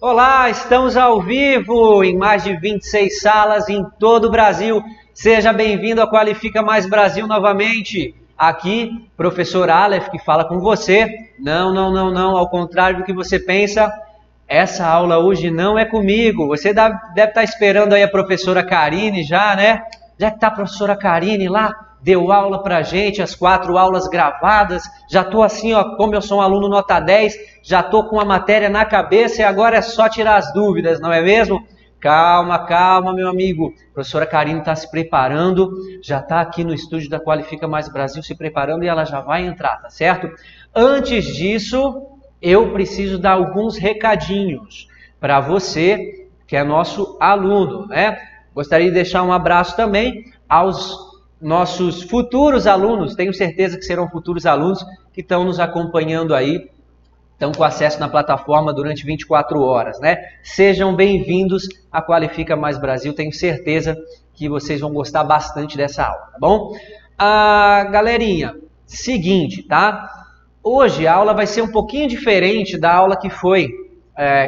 Olá, estamos ao vivo em mais de 26 salas em todo o Brasil. Seja bem-vindo ao Qualifica Mais Brasil novamente. Aqui, professor Aleph, que fala com você. Não, ao contrário do que você pensa, essa aula hoje não é comigo. Você deve estar esperando aí a professora Karine já, né? Já que está a professora Karine lá, deu aula pra gente, as 4 aulas gravadas, já tô assim, ó, como eu sou um aluno nota 10, já tô com a matéria na cabeça e agora é só tirar as dúvidas, não é mesmo? Calma, meu amigo. A professora Karine está se preparando, já está aqui no estúdio da Qualifica Mais Brasil se preparando e ela já vai entrar, tá certo? Antes disso, eu preciso dar alguns recadinhos para você, que é nosso aluno, né? Gostaria de deixar um abraço também aos nossos futuros alunos, tenho certeza que serão futuros alunos que estão nos acompanhando aí, estão com acesso na plataforma durante 24 horas, né? Sejam bem-vindos à Qualifica Mais Brasil, tenho certeza que vocês vão gostar bastante dessa aula, tá bom? Galerinha, seguinte, tá? Hoje a aula vai ser um pouquinho diferente da aula que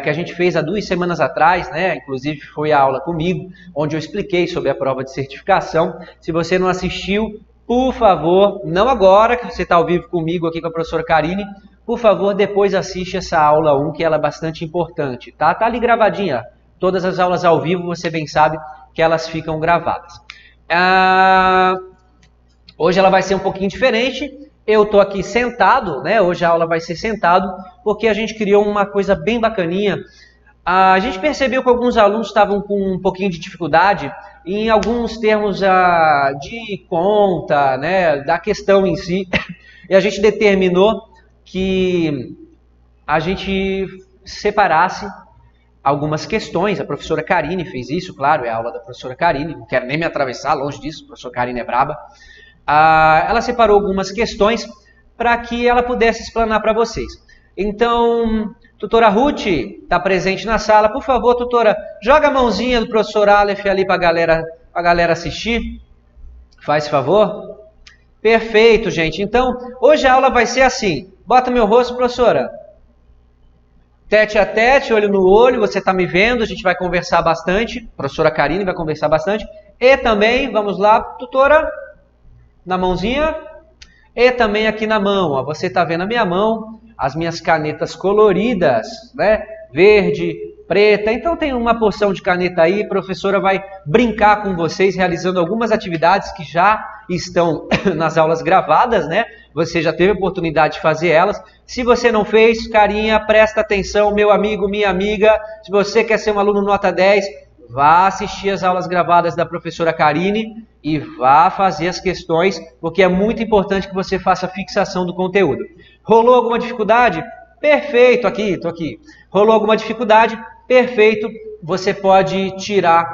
que a gente fez há 2 semanas atrás, né? Inclusive foi a aula comigo, onde eu expliquei sobre a prova de certificação. Se você não assistiu, por favor, não agora que você está ao vivo comigo aqui com a professora Karine, por favor, depois assiste essa aula 1, que ela é bastante importante, tá? Tá ali gravadinha. Todas as aulas ao vivo, você bem sabe que elas ficam gravadas. Hoje ela vai ser um pouquinho diferente. Eu estou aqui sentado, né? Hoje a aula vai ser sentado, porque a gente criou uma coisa bem bacaninha. A gente percebeu que alguns alunos estavam com um pouquinho de dificuldade em alguns termos de conta, né? Da questão em si. E a gente determinou que a gente separasse algumas questões. A professora Karine fez isso, claro, é a aula da professora Karine. Não quero nem me atravessar, longe disso, a professora Karine é braba. Ela separou algumas questões para que ela pudesse explanar para vocês. Então, tutora Ruth está presente na sala. Por favor, tutora, joga a mãozinha do professor Aleph ali para a galera assistir. Faz favor. Perfeito, gente. Então, hoje a aula vai ser assim. Bota meu rosto, professora. Tete a tete, olho no olho, você está me vendo, a gente vai conversar bastante. A professora Karine vai conversar bastante. E também, vamos lá, tutora, na mãozinha. E também aqui na mão, ó, você está vendo a minha mão, as minhas canetas coloridas, né? Verde, preta. Então tem uma porção de caneta aí, a professora vai brincar com vocês, realizando algumas atividades que já estão nas aulas gravadas, né? Você já teve a oportunidade de fazer elas. Se você não fez, carinha, presta atenção, meu amigo, minha amiga. Se você quer ser um aluno nota 10, vá assistir as aulas gravadas da professora Karine e vá fazer as questões, porque é muito importante que você faça a fixação do conteúdo. Rolou alguma dificuldade? Perfeito, estou aqui. Rolou alguma dificuldade? Perfeito, você pode tirar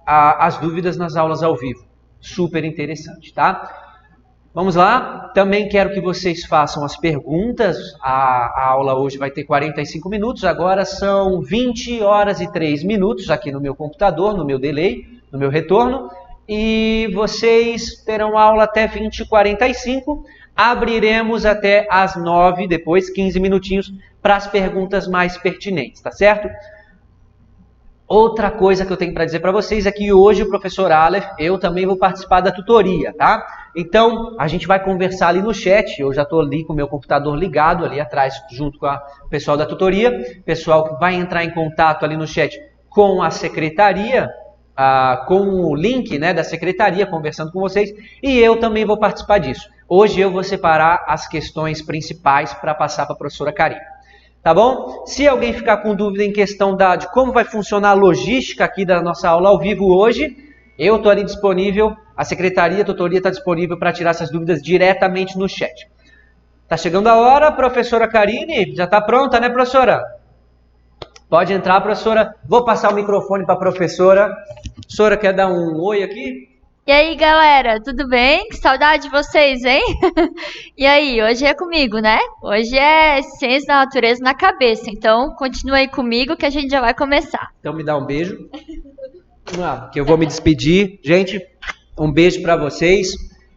as dúvidas nas aulas ao vivo. Super interessante, tá? Vamos lá, também quero que vocês façam as perguntas. A aula hoje vai ter 45 minutos, agora são 20 horas e 3 minutos aqui no meu computador, no meu delay, no meu retorno. E vocês terão aula até 20h45, abriremos até às 9, depois 15 minutinhos, para as perguntas mais pertinentes, tá certo? Outra coisa que eu tenho para dizer para vocês é que hoje o professor Aleph, eu também vou participar da tutoria, tá? Então, a gente vai conversar ali no chat, eu já estou ali com o meu computador ligado ali atrás, junto com o pessoal da tutoria, pessoal que vai entrar em contato ali no chat com a secretaria, com o link, né, da secretaria, conversando com vocês, e eu também vou participar disso. Hoje eu vou separar as questões principais para passar para a professora Karine. Tá bom? Se alguém ficar com dúvida em questão de como vai funcionar a logística aqui da nossa aula ao vivo hoje, eu estou ali disponível, a secretaria, a tutoria está disponível para tirar essas dúvidas diretamente no chat. Tá chegando a hora, professora Karine, já está pronta, né, professora? Pode entrar, professora. Vou passar o microfone para a professora. A professora quer dar um oi aqui? E aí, galera, tudo bem? Que saudade de vocês, hein? E aí, hoje é comigo, né? Hoje é ciência da natureza na cabeça, então continua aí comigo que a gente já vai começar. Então me dá um beijo. Que eu vou me despedir. Gente, um beijo para vocês.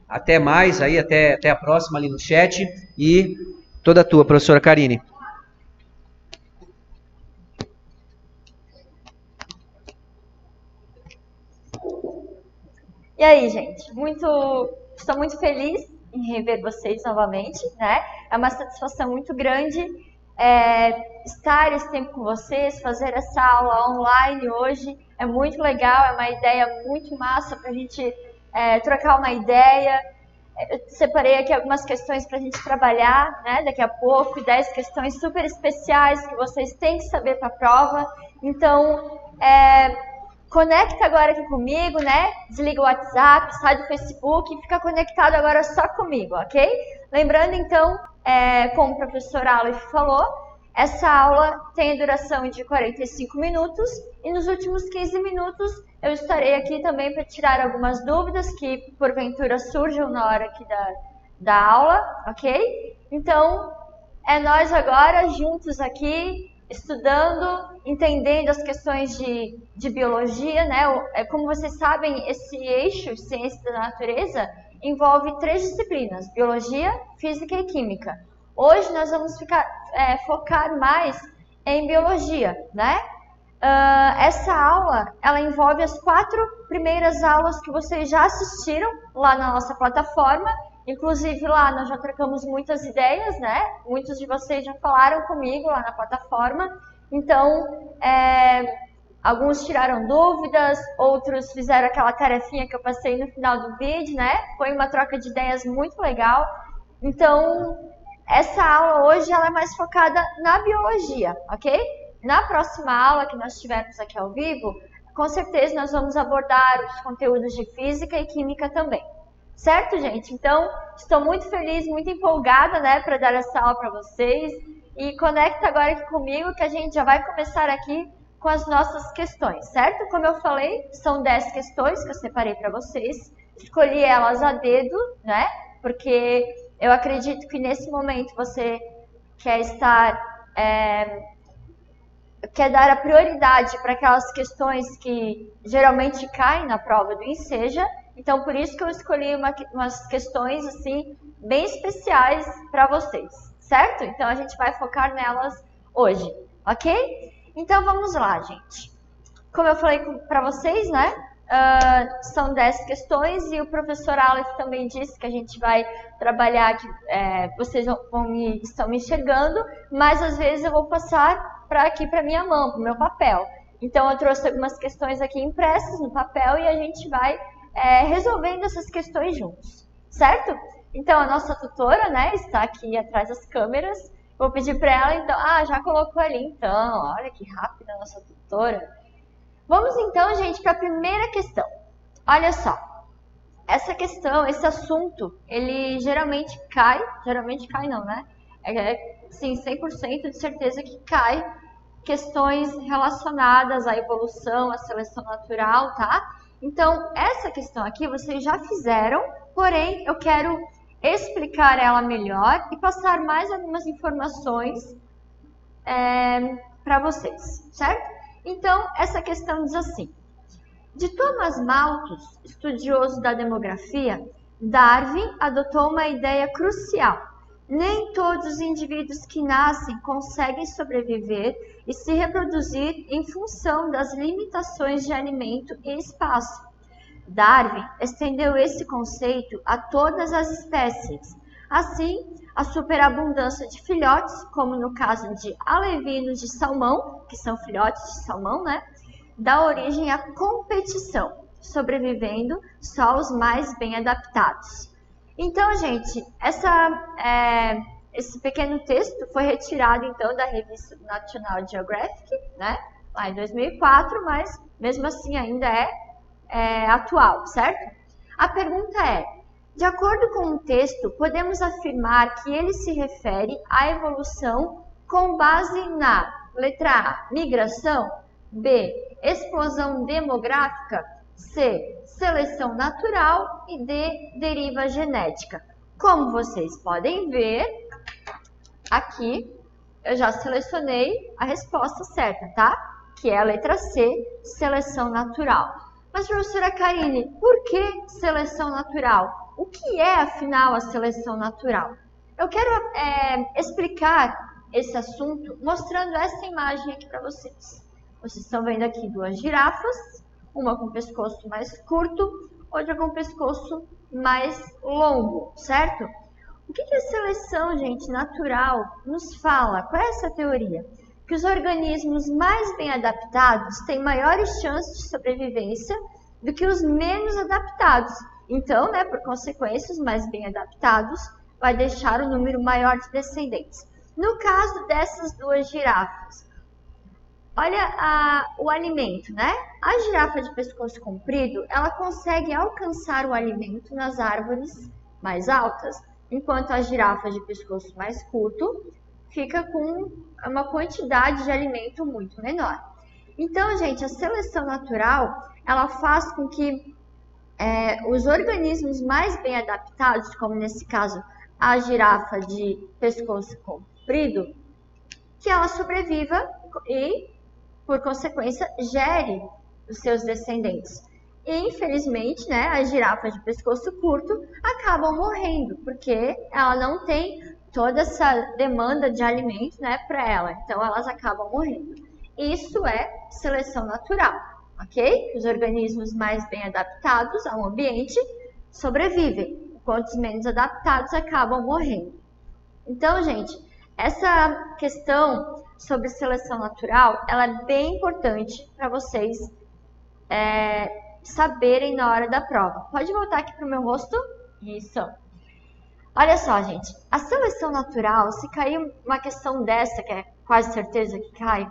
Até mais aí, até a próxima ali no chat. E toda tua, professora Karine. E aí, gente? Estou muito feliz em rever vocês novamente, né? É uma satisfação muito grande estar esse tempo com vocês, fazer essa aula online hoje. É muito legal, é uma ideia muito massa para a gente trocar uma ideia. Eu separei aqui algumas questões para a gente trabalhar, né? Daqui a pouco, 10 questões super especiais que vocês têm que saber para a prova. Então, conecta agora aqui comigo, né? Desliga o WhatsApp, sai do Facebook e fica conectado agora só comigo, ok? Lembrando, então, como o professor Aleph falou, essa aula tem a duração de 45 minutos e nos últimos 15 minutos eu estarei aqui também para tirar algumas dúvidas que porventura surjam na hora aqui da aula, ok? Então, é nós agora juntos aqui, estudando, entendendo as questões de biologia, né? Como vocês sabem, esse eixo Ciência da Natureza envolve 3 disciplinas, biologia, física e química. Hoje nós vamos focar mais em biologia, né? Essa aula, ela envolve as 4 primeiras aulas que vocês já assistiram lá na nossa plataforma. Inclusive lá nós já trocamos muitas ideias, né? Muitos de vocês já falaram comigo lá na plataforma. Então, alguns tiraram dúvidas, outros fizeram aquela tarefinha que eu passei no final do vídeo, né? Foi uma troca de ideias muito legal. Então, essa aula hoje ela é mais focada na biologia, ok? Na próxima aula que nós tivermos aqui ao vivo, com certeza nós vamos abordar os conteúdos de física e química também. Certo, gente? Então, estou muito feliz, muito empolgada, né, para dar essa aula para vocês. E conecta agora aqui comigo que a gente já vai começar aqui com as nossas questões, certo? Como eu falei, são 10 questões que eu separei para vocês. Escolhi elas a dedo, né? Porque eu acredito que nesse momento você quer dar a prioridade para aquelas questões que geralmente caem na prova do Enseja. Então, por isso que eu escolhi umas questões assim bem especiais para vocês, certo? Então, a gente vai focar nelas hoje, ok? Então, vamos lá, gente. Como eu falei para vocês, né? São 10 questões e o professor Aleph também disse que a gente vai trabalhar, vocês estão me enxergando, mas às vezes eu vou passar aqui para minha mão, para o meu papel. Então, eu trouxe algumas questões aqui impressas no papel e a gente vai resolvendo essas questões juntos, certo? Então, a nossa tutora, né, está aqui atrás das câmeras. Vou pedir para ela, então... já colocou ali, então. Olha que rápida a nossa tutora. Vamos, então, gente, para a primeira questão. Olha só. Essa questão, esse assunto, ele geralmente não, né? Sim, 100% de certeza que cai questões relacionadas à evolução, à seleção natural, tá? Então, essa questão aqui vocês já fizeram, porém, eu quero explicar ela melhor e passar mais algumas informações para vocês, certo? Então, essa questão diz assim: de Thomas Malthus, estudioso da demografia, Darwin adotou uma ideia crucial. Nem todos os indivíduos que nascem conseguem sobreviver e se reproduzir em função das limitações de alimento e espaço. Darwin estendeu esse conceito a todas as espécies. Assim, a superabundância de filhotes, como no caso de alevinos de salmão, que são filhotes de salmão, né, dá origem à competição, sobrevivendo só os mais bem adaptados. Então, gente, esse pequeno texto foi retirado, então, da revista National Geographic, né, lá em 2004, mas, mesmo assim, ainda é atual, certo? A pergunta é: de acordo com o texto, podemos afirmar que ele se refere à evolução com base na letra A, migração, B, explosão demográfica, C, seleção natural e D, deriva genética. Como vocês podem ver, aqui eu já selecionei a resposta certa, tá? Que é a letra C, seleção natural. Mas, professora Karine, por que seleção natural? O que é, afinal, a seleção natural? Eu quero explicar esse assunto mostrando essa imagem aqui para vocês. Vocês estão vendo aqui 2 girafas, uma com o pescoço mais curto, ou de algum pescoço mais longo, certo? O que a seleção, gente, natural nos fala? Qual é essa teoria? Que os organismos mais bem adaptados têm maiores chances de sobrevivência do que os menos adaptados. Então, né, por consequência, os mais bem adaptados vai deixar um número maior de descendentes. No caso dessas duas girafas, olha o alimento, né? A girafa de pescoço comprido, ela consegue alcançar o alimento nas árvores mais altas, enquanto a girafa de pescoço mais curto fica com uma quantidade de alimento muito menor. Então, gente, a seleção natural, ela faz com que os organismos mais bem adaptados, como nesse caso a girafa de pescoço comprido, que ela sobreviva e, por consequência, gere os seus descendentes. E, infelizmente, né, as girafas de pescoço curto acabam morrendo, porque ela não tem toda essa demanda de alimento, né, para ela. Então, elas acabam morrendo. Isso é seleção natural, ok? Os organismos mais bem adaptados ao ambiente sobrevivem, enquanto os menos adaptados acabam morrendo. Então, gente, essa questão sobre seleção natural, ela é bem importante para vocês saberem na hora da prova. Pode voltar aqui para o meu rosto? Isso. Olha só, gente. A seleção natural, se cair uma questão dessa, que é quase certeza que cai,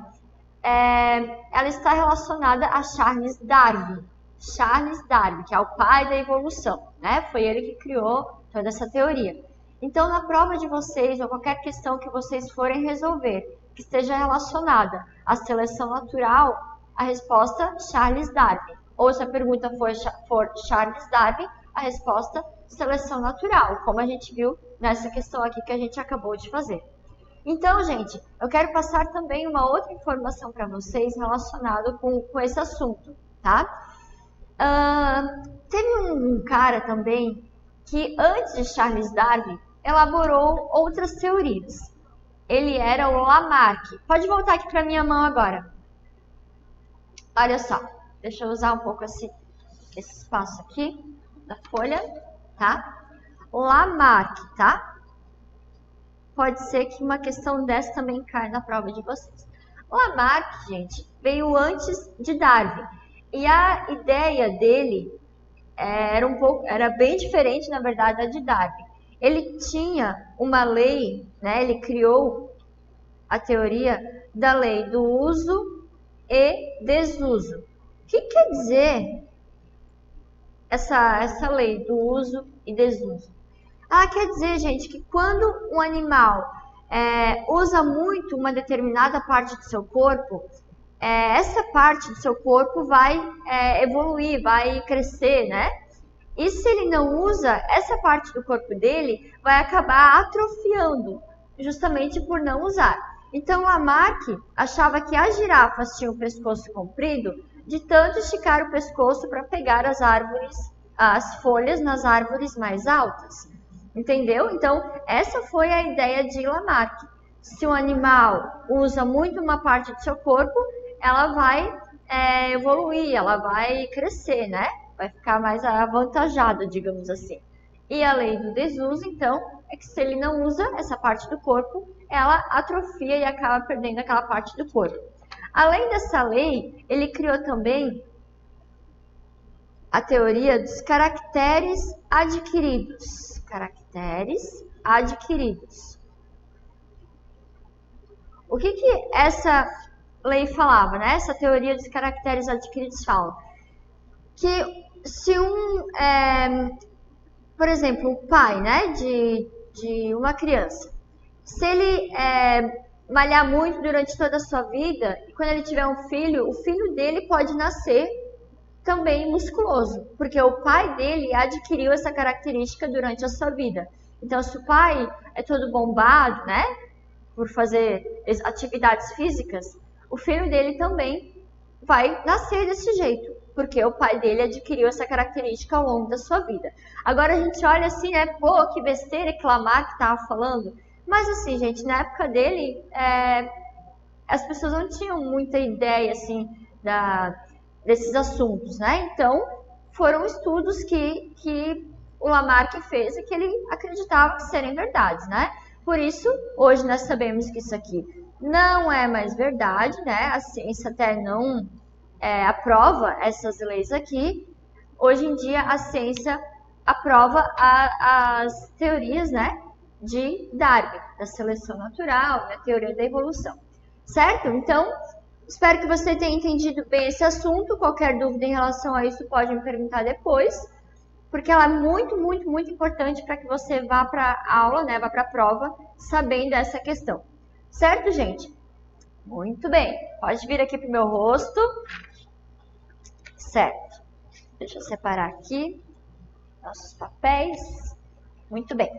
ela está relacionada a Charles Darwin. Charles Darwin, que é o pai da evolução, né? Foi ele que criou toda essa teoria. Então, na prova de vocês, ou qualquer questão que vocês forem resolver, que esteja relacionada à seleção natural, a resposta Charles Darwin. Ou se a pergunta for Charles Darwin, a resposta seleção natural, como a gente viu nessa questão aqui que a gente acabou de fazer. Então, gente, eu quero passar também uma outra informação para vocês relacionada com esse assunto, tá? Teve um cara também que, antes de Charles Darwin, elaborou outras teorias. Ele era o Lamarck. Pode voltar aqui para minha mão agora. Olha só, deixa eu usar um pouco esse espaço aqui da folha, tá? Lamarck, tá? Pode ser que uma questão dessa também caia na prova de vocês. Lamarck, gente, veio antes de Darwin. E a ideia dele era bem diferente, na verdade, da de Darwin. Ele tinha uma lei, né? Ele criou a teoria da lei do uso e desuso. O que quer dizer essa lei do uso e desuso? Ela quer dizer, gente, que quando um animal usa muito uma determinada parte do seu corpo, essa parte do seu corpo vai evoluir, vai crescer, né? E se ele não usa, essa parte do corpo dele vai acabar atrofiando, justamente por não usar. Então, Lamarck achava que as girafas tinham o pescoço comprido de tanto esticar o pescoço para pegar as folhas nas árvores mais altas. Entendeu? Então, essa foi a ideia de Lamarck. Se um animal usa muito uma parte do seu corpo, ela vai evoluir, ela vai crescer, né? Vai ficar mais avantajada, digamos assim. E a lei do desuso, então, é que se ele não usa essa parte do corpo, ela atrofia e acaba perdendo aquela parte do corpo. Além dessa lei, ele criou também a teoria dos caracteres adquiridos. Caracteres adquiridos. O que essa lei falava, né? Essa teoria dos caracteres adquiridos fala que se por exemplo, o pai, né, de uma criança, se ele malhar muito durante toda a sua vida, e quando ele tiver um filho, o filho dele pode nascer também musculoso, porque o pai dele adquiriu essa característica durante a sua vida. Então, se o pai é todo bombado, né, por fazer atividades físicas, o filho dele também vai nascer desse jeito, porque o pai dele adquiriu essa característica ao longo da sua vida. Agora a gente olha assim, né, pô, que besteira que Lamarck estava falando. Mas assim, gente, na época dele, as pessoas não tinham muita ideia, assim, desses assuntos, né? Então, foram estudos que o Lamarck fez e que ele acreditava que serem verdades, né? Por isso, hoje nós sabemos que isso aqui não é mais verdade, né? A ciência até não aprova essas leis aqui. Hoje em dia, a ciência aprova as teorias, né, de Darwin, da seleção natural, da teoria da evolução, certo? Então, espero que você tenha entendido bem esse assunto. Qualquer dúvida em relação a isso pode me perguntar depois, porque ela é muito, muito, muito importante para que você vá para a aula, né, vá para a prova, sabendo essa questão. Certo, gente? Muito bem. Pode vir aqui para o meu rosto. Certo. Deixa eu separar aqui nossos papéis. Muito bem.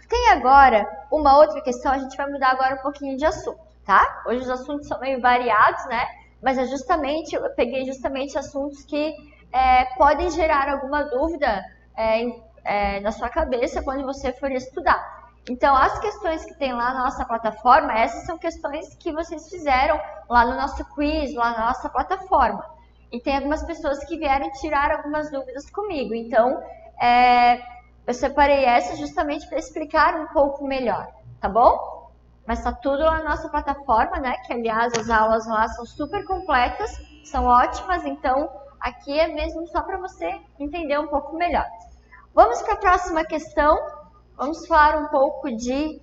Tem agora uma outra questão. A gente vai mudar agora um pouquinho de assunto, tá? Hoje os assuntos são meio variados, né? Mas eu peguei justamente assuntos que podem gerar alguma dúvida na sua cabeça quando você for estudar. Então, as questões que tem lá na nossa plataforma, essas são questões que vocês fizeram lá no nosso quiz, lá na nossa plataforma. E tem algumas pessoas que vieram tirar algumas dúvidas comigo. Então, eu separei essas justamente para explicar um pouco melhor, tá bom? Mas tá tudo lá na nossa plataforma, né? Que, aliás, as aulas lá são super completas, são ótimas. Então, aqui é mesmo só para você entender um pouco melhor. Vamos para a próxima questão. Vamos falar um pouco de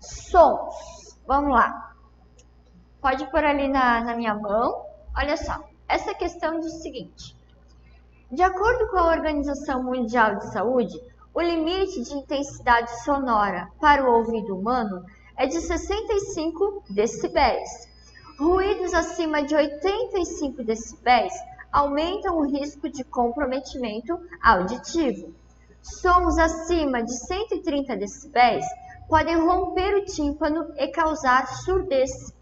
sons. Vamos lá. Pode pôr ali na minha mão. Olha só. Essa questão diz o seguinte: de acordo com a Organização Mundial de Saúde, o limite de intensidade sonora para o ouvido humano é de 65 decibéis. Ruídos acima de 85 decibéis aumentam o risco de comprometimento auditivo. Sons acima de 130 decibéis podem romper o tímpano e causar surdez.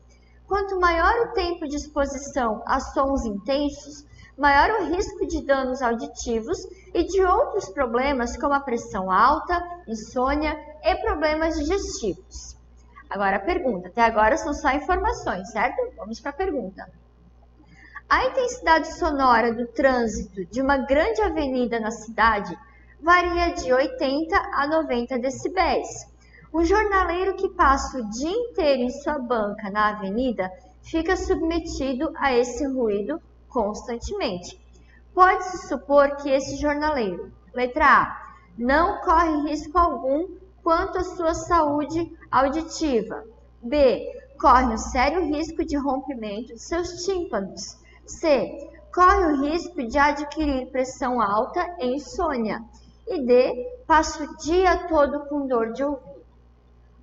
Quanto maior o tempo de exposição a sons intensos, maior o risco de danos auditivos e de outros problemas como a pressão alta, insônia e problemas digestivos. Agora a pergunta. Até agora são só informações, certo? Vamos para a pergunta. A intensidade sonora do trânsito de uma grande avenida na cidade varia de 80 a 90 decibéis. O jornaleiro que passa o dia inteiro em sua banca na avenida fica submetido a esse ruído constantemente. Pode-se supor que esse jornaleiro, letra A, não corre risco algum quanto à sua saúde auditiva. B, corre um sério risco de rompimento de seus tímpanos. C, corre o risco de adquirir pressão alta e insônia. E D, passa o dia todo com dor de ouvido.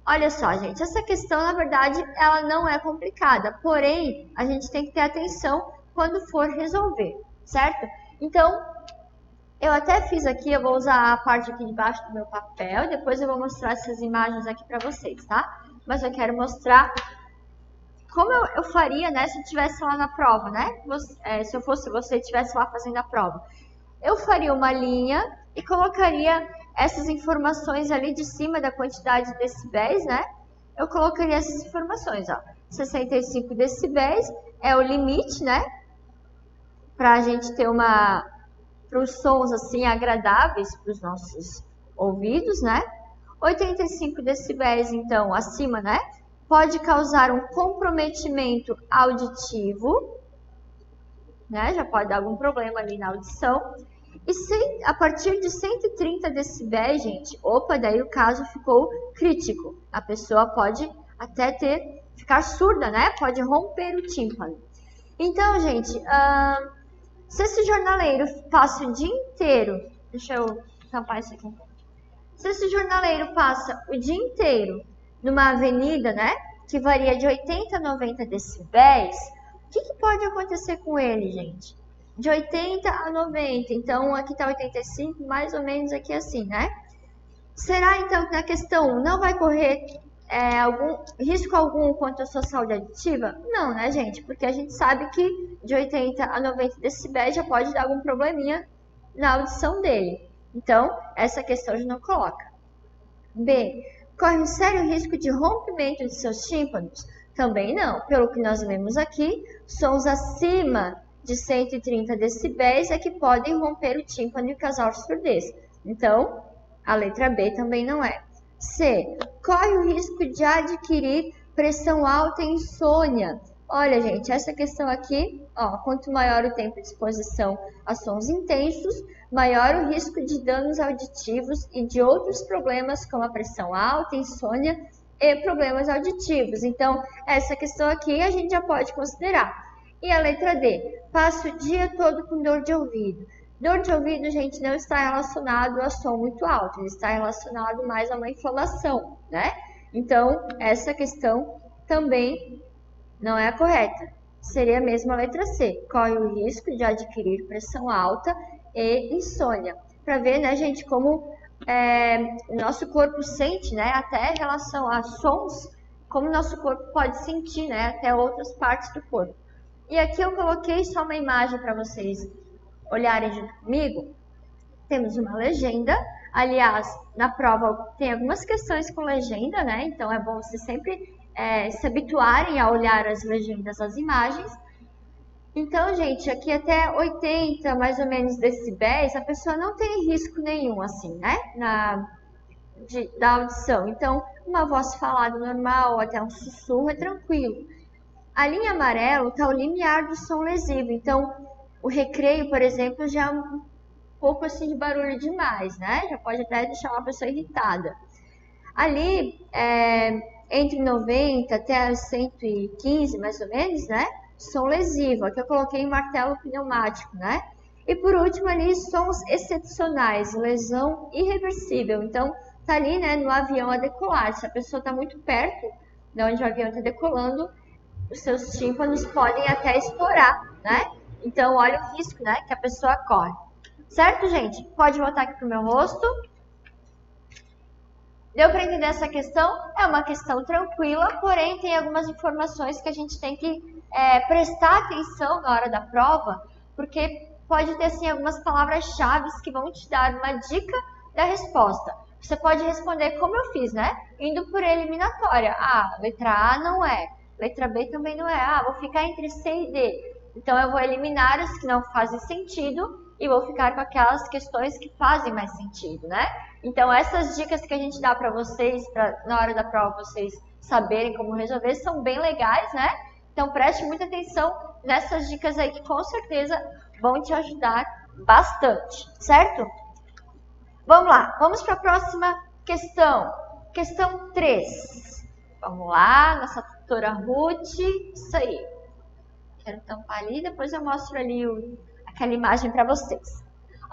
Olha só, gente, essa questão, na verdade, ela não é complicada, porém, a gente tem que ter atenção quando for resolver, certo? Então, eu até fiz aqui, eu vou usar a parte aqui de baixo do meu papel, depois eu vou mostrar essas imagens aqui para vocês, tá? Mas eu quero mostrar como eu faria, né, se eu estivesse lá na prova, né? Se eu fosse você e estivesse lá fazendo a prova. Eu faria uma linha e colocaria essas informações ali de cima da quantidade de decibéis, né? Eu colocaria essas informações, ó. 65 decibéis é o limite, né? Pra gente ter para os sons assim agradáveis para os nossos ouvidos, né? 85 decibéis, então, acima, né? Pode causar um comprometimento auditivo, né? Já pode dar algum problema ali na audição. E a partir de 130 decibéis, gente, daí o caso ficou crítico. A pessoa pode até ficar surda, né? Pode romper o tímpano. Então, gente, se esse jornaleiro passa o dia inteiro... Deixa eu tampar isso aqui. Se esse jornaleiro passa o dia inteiro numa avenida, né? Que varia de 80 a 90 decibéis, o que pode acontecer com ele, gente? De 80 a 90, então aqui está 85, mais ou menos aqui assim, né? Será então que na questão não vai correr risco algum quanto à sua saúde auditiva? Não, né, gente? Porque a gente sabe que de 80 a 90 decibéis já pode dar algum probleminha na audição dele. Então, essa questão a gente não coloca. B, corre um sério risco de rompimento de seus tímpanos? Também não. Pelo que nós lemos aqui, sons acima de 130 decibéis é que podem romper o tímpano e causar surdez. Então, a letra B também não é. C. Corre o risco de adquirir pressão alta e insônia. Olha, gente, essa questão aqui, ó, quanto maior o tempo de exposição a sons intensos, maior o risco de danos auditivos e de outros problemas como a pressão alta, insônia e problemas auditivos. Então, essa questão aqui a gente já pode considerar. E a letra D, passa o dia todo com dor de ouvido. Dor de ouvido, gente, não está relacionado a som muito alto, ele está relacionado mais a uma inflamação, né? Então, essa questão também não é a correta. Seria mesmo a letra C, corre o risco de adquirir pressão alta e insônia. Para ver, né, gente, como o nosso corpo sente, né, até em relação a sons, como o nosso corpo pode sentir, né, até outras partes do corpo. E aqui eu coloquei só uma imagem para vocês olharem junto comigo. Temos uma legenda. Aliás, na prova tem algumas questões com legenda, né? Então é bom vocês sempre se habituarem a olhar as legendas das imagens. Então, gente, aqui até 80 mais ou menos decibéis, a pessoa não tem risco nenhum, assim, né? Da audição. Então, uma voz falada normal, até um sussurro é tranquilo. A linha amarela está o limiar do som lesivo. Então, o recreio, por exemplo, já é um pouco assim de barulho demais, né? Já pode até deixar uma pessoa irritada. Ali, entre 90 até 115, mais ou menos, né? Som lesivo. Aqui eu coloquei martelo pneumático, né? E por último ali, sons excepcionais, lesão irreversível. Então, tá ali, né, no avião a decolar. Se a pessoa está muito perto de onde o avião está decolando, os seus tímpanos podem até estourar, né? Então, olha o risco, né, que a pessoa corre. Certo, gente? Pode voltar aqui pro meu rosto. Deu para entender essa questão? É uma questão tranquila, porém tem algumas informações que a gente tem que prestar atenção na hora da prova, porque pode ter assim algumas palavras-chave que vão te dar uma dica da resposta. Você pode responder como eu fiz, né? Indo por eliminatória. Ah, letra A não é. Letra B também não é. Ah, vou ficar entre C e D. Então, eu vou eliminar as que não fazem sentido e vou ficar com aquelas questões que fazem mais sentido, né? Então, essas dicas que a gente dá para vocês, na hora da prova, vocês saberem como resolver, são bem legais, né? Então, preste muita atenção nessas dicas aí que com certeza vão te ajudar bastante, certo? Vamos lá, vamos para a próxima questão. Questão 3. Vamos lá, nossa tutora Ruth, isso aí. Quero tampar ali, depois eu mostro ali aquela imagem para vocês.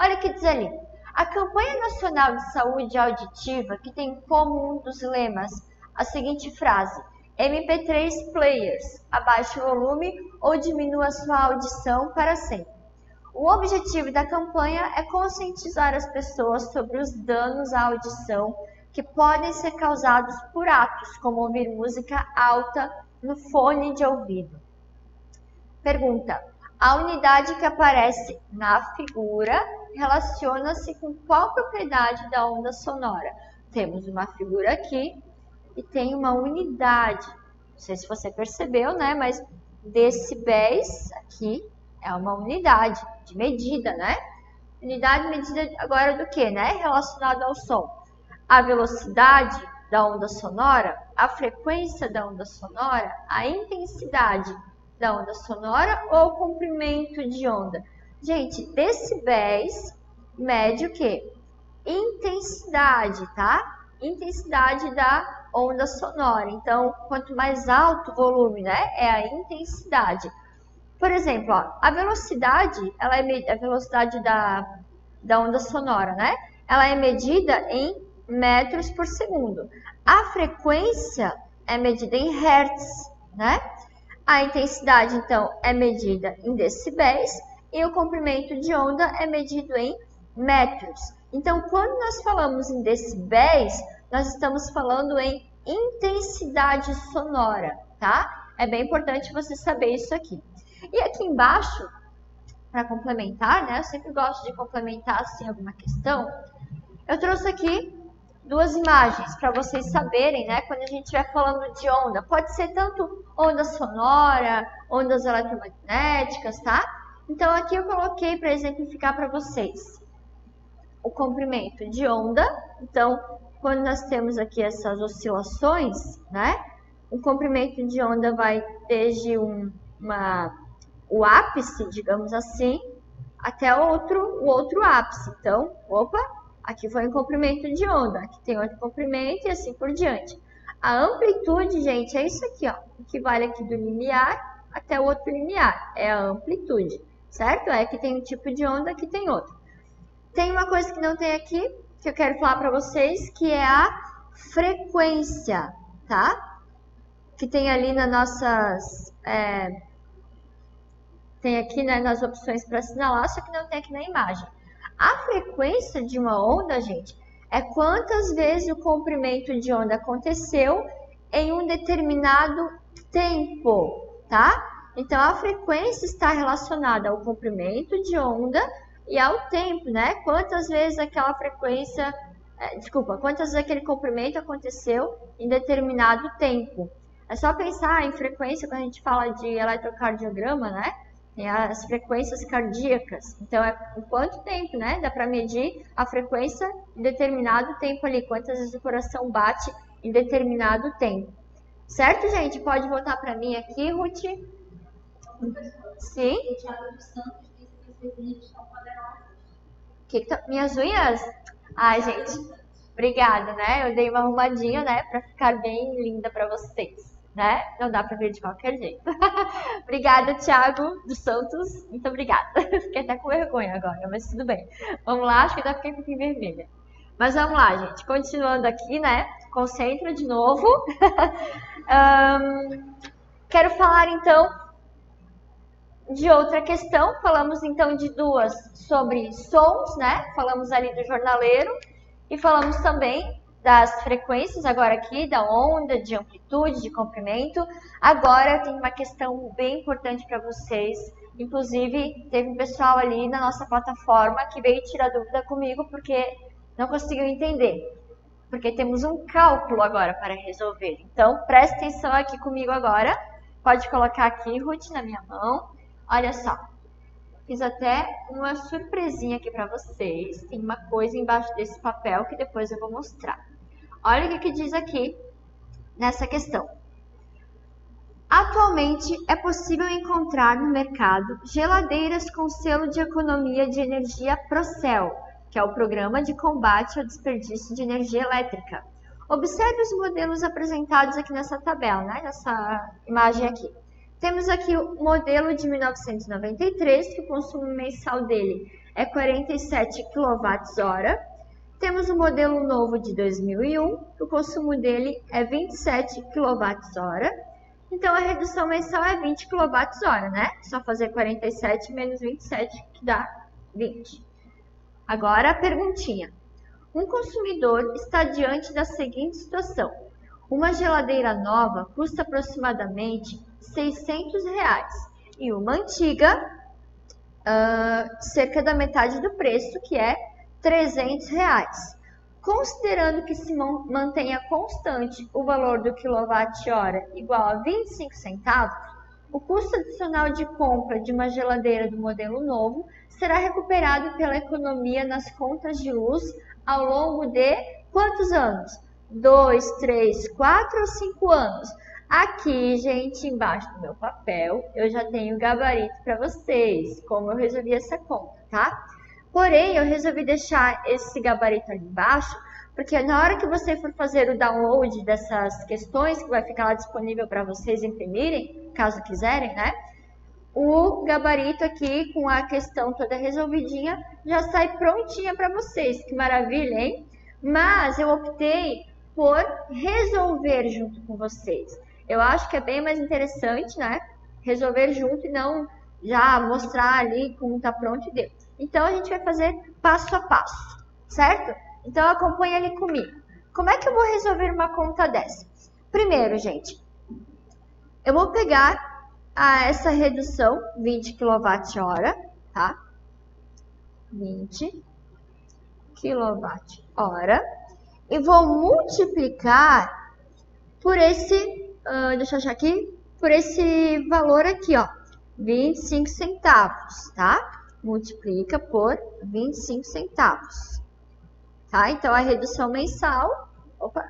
Olha o que diz ali. A Campanha Nacional de Saúde Auditiva, que tem como um dos lemas a seguinte frase: MP3 players, abaixe o volume ou diminua sua audição para sempre. O objetivo da campanha é conscientizar as pessoas sobre os danos à audição que podem ser causados por atos como ouvir música alta no fone de ouvido. Pergunta: a unidade que aparece na figura relaciona-se com qual propriedade da onda sonora? Temos uma figura aqui e tem uma unidade. Não sei se você percebeu, né? Mas decibéis aqui é uma unidade de medida, né? Unidade medida agora do que, né? Relacionado ao som. A velocidade da onda sonora, a frequência da onda sonora, a intensidade da onda sonora ou comprimento de onda? Gente, decibéis mede o quê? Intensidade, tá? Intensidade da onda sonora. Então, quanto mais alto o volume, né? É a intensidade. Por exemplo, ó, a velocidade, ela é a velocidade da onda sonora, né? Ela é medida em metros por segundo. A frequência é medida em hertz, né? A intensidade, então, é medida em decibéis e o comprimento de onda é medido em metros. Então, quando nós falamos em decibéis, nós estamos falando em intensidade sonora, tá? É bem importante você saber isso aqui. E aqui embaixo, para complementar, né? Eu sempre gosto de complementar assim alguma questão. Eu trouxe aqui duas imagens para vocês saberem, né? Quando a gente estiver falando de onda, pode ser tanto onda sonora, ondas eletromagnéticas, tá? Então, aqui eu coloquei para exemplificar para vocês o comprimento de onda. Então, quando nós temos aqui essas oscilações, né? O comprimento de onda vai desde o ápice, digamos assim, até o outro ápice. Então, opa, aqui foi um comprimento de onda, aqui tem outro comprimento e assim por diante. A amplitude, gente, é isso aqui, ó, que vale aqui do limiar até o outro limiar, é a amplitude, certo? É que tem um tipo de onda, aqui tem outro. Tem uma coisa que não tem aqui, que eu quero falar para vocês, que é a frequência, tá? Que tem ali nas nossas... tem aqui, né, nas opções para assinalar, só que não tem aqui na imagem. A frequência de uma onda, gente, é quantas vezes o comprimento de onda aconteceu em um determinado tempo, tá? Então, a frequência está relacionada ao comprimento de onda e ao tempo, né? Quantas vezes aquela frequência, quantas vezes aquele comprimento aconteceu em determinado tempo. É só pensar em frequência quando a gente fala de eletrocardiograma, né? Tem as frequências cardíacas. Então, é em quanto tempo, né? Dá para medir a frequência em determinado tempo ali. Quantas vezes o coração bate em determinado tempo. Certo, gente? Pode voltar para mim aqui, Ruth? Sim? O Thiago dos Santos disse que as unhas estão poderosas. Minhas unhas? Ai, gente. Obrigada, né? Eu dei uma arrumadinha, né? Para ficar bem linda para vocês. Né? Não dá para ver de qualquer jeito. Obrigada, Thiago dos Santos. Muito obrigada. Fiquei até com vergonha agora, mas tudo bem. Vamos lá, acho que ainda fiquei um pouquinho vermelha. Mas vamos lá, gente. Continuando aqui, né? Concentra de novo. Quero falar, então, de outra questão. Falamos, então, de duas sobre sons, né? Falamos ali do jornaleiro. E falamos também das frequências, agora aqui, da onda, de amplitude, de comprimento. Agora eu tenho uma questão bem importante para vocês. Inclusive, teve um pessoal ali na nossa plataforma que veio tirar dúvida comigo porque não conseguiu entender. Porque temos um cálculo agora para resolver. Então, preste atenção aqui comigo agora. Pode colocar aqui, Ruth, na minha mão. Olha só. Fiz até uma surpresinha aqui para vocês. Tem uma coisa embaixo desse papel que depois eu vou mostrar. Olha o que diz aqui nessa questão. Atualmente é possível encontrar no mercado geladeiras com selo de economia de energia Procel, que é o Programa de Combate ao Desperdício de Energia Elétrica. Observe os modelos apresentados aqui nessa tabela, né? Nessa imagem aqui. Temos aqui o modelo de 1993, que o consumo mensal dele é 47 kWh. Temos o modelo novo de 2001, que o consumo dele é 27 kWh. Então, a redução mensal é 20 kWh, né? Só fazer 47 menos 27, que dá 20. Agora, a perguntinha. Um consumidor está diante da seguinte situação. Uma geladeira nova custa aproximadamente R$600 e uma antiga, cerca da metade do preço, que é R$300. Considerando que se mantenha constante o valor do quilowatt-hora igual a 25 centavos, o custo adicional de compra de uma geladeira do modelo novo será recuperado pela economia nas contas de luz ao longo de quantos anos? 2, 3, 4 ou 5 anos? Aqui, gente, embaixo do meu papel, eu já tenho o gabarito para vocês, como eu resolvi essa conta, tá? Porém, eu resolvi deixar esse gabarito ali embaixo, porque na hora que você for fazer o download dessas questões, que vai ficar lá disponível para vocês imprimirem, caso quiserem, né? O gabarito aqui, com a questão toda resolvidinha, já sai prontinha para vocês. Que maravilha, hein? Mas eu optei por resolver junto com vocês. Eu acho que é bem mais interessante, né? Resolver junto e não já mostrar ali como tá pronto e deu. Então, a gente vai fazer passo a passo, certo? Então, acompanha ali comigo. Como é que eu vou resolver uma conta dessa? Primeiro, gente, eu vou pegar essa redução, 20 kWh, tá? 20 kWh. E vou multiplicar por esse, deixa eu achar aqui, por esse valor aqui, ó. 25 centavos, tá? Multiplica por 25 centavos, tá? Então, a redução mensal,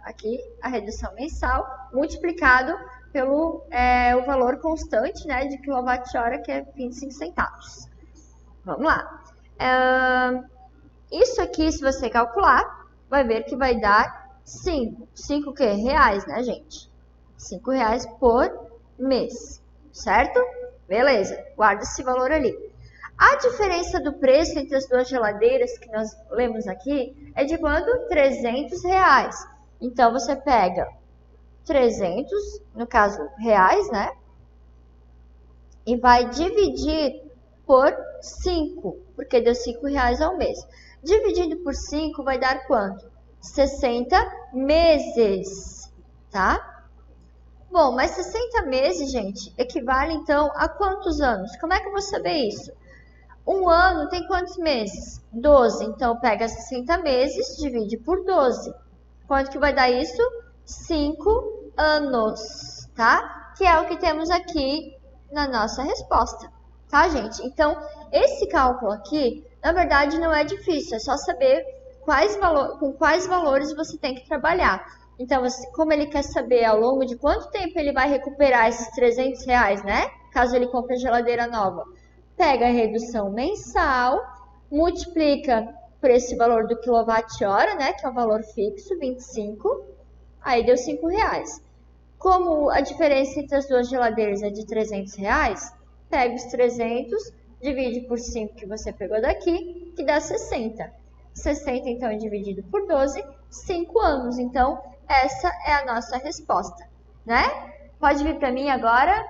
aqui a redução mensal multiplicado pelo o valor constante, né, de quilowatt-hora, que é 25 centavos. Vamos lá. Isso aqui, se você calcular, vai ver que vai dar 5 o quê? Reais, né, gente? 5 reais por mês, certo? Beleza, guarda esse valor ali. A diferença do preço entre as duas geladeiras que nós lemos aqui é de quanto? 300 reais. Então, você pega 300, no caso, reais, né? E vai dividir por 5, porque deu 5 reais ao mês. Dividido por 5 vai dar quanto? 60 meses, tá? Bom, mas 60 meses, gente, equivale então a quantos anos? Como é que eu vou saber isso? Um ano tem quantos meses? 12. Então, pega 60 meses, divide por 12. Quanto que vai dar isso? 5 anos, tá? Que é o que temos aqui na nossa resposta, tá, gente? Então, esse cálculo aqui, na verdade, não é difícil. É só saber com quais valores você tem que trabalhar. Então, como ele quer saber ao longo de quanto tempo ele vai recuperar esses 300 reais, né? Caso ele compre a geladeira nova. Pega a redução mensal, multiplica por esse valor do quilowatt-hora, né? Que é o valor fixo, 25. Aí deu 5 reais. Como a diferença entre as duas geladeiras é de 300 reais, pega os 300, divide por 5 que você pegou daqui, que dá 60. 60, então, dividido por 12, 5 anos. Então, essa é a nossa resposta, né? Pode vir para mim agora.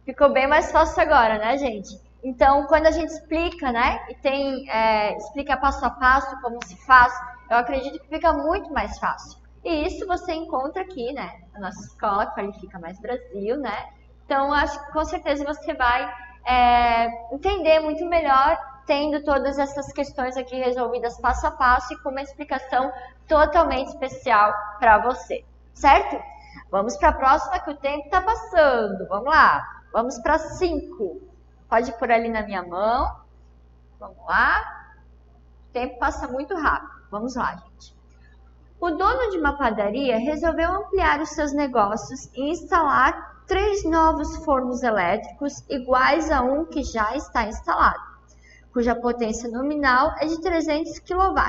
Ficou bem mais fácil agora, né, gente? Então, quando a gente explica, né, e explica passo a passo como se faz, eu acredito que fica muito mais fácil. E isso você encontra aqui, né, na nossa escola, Qualifica Mais Brasil, né? Então, acho que com certeza você vai entender muito melhor tendo todas essas questões aqui resolvidas passo a passo e com uma explicação totalmente especial para você, certo? Vamos para a próxima que o tempo está passando. Vamos lá. Vamos para 5. Pode pôr ali na minha mão. Vamos lá. O tempo passa muito rápido. Vamos lá, gente. O dono de uma padaria resolveu ampliar os seus negócios e instalar 3 novos fornos elétricos iguais a um que já está instalado, cuja potência nominal é de 300 kW.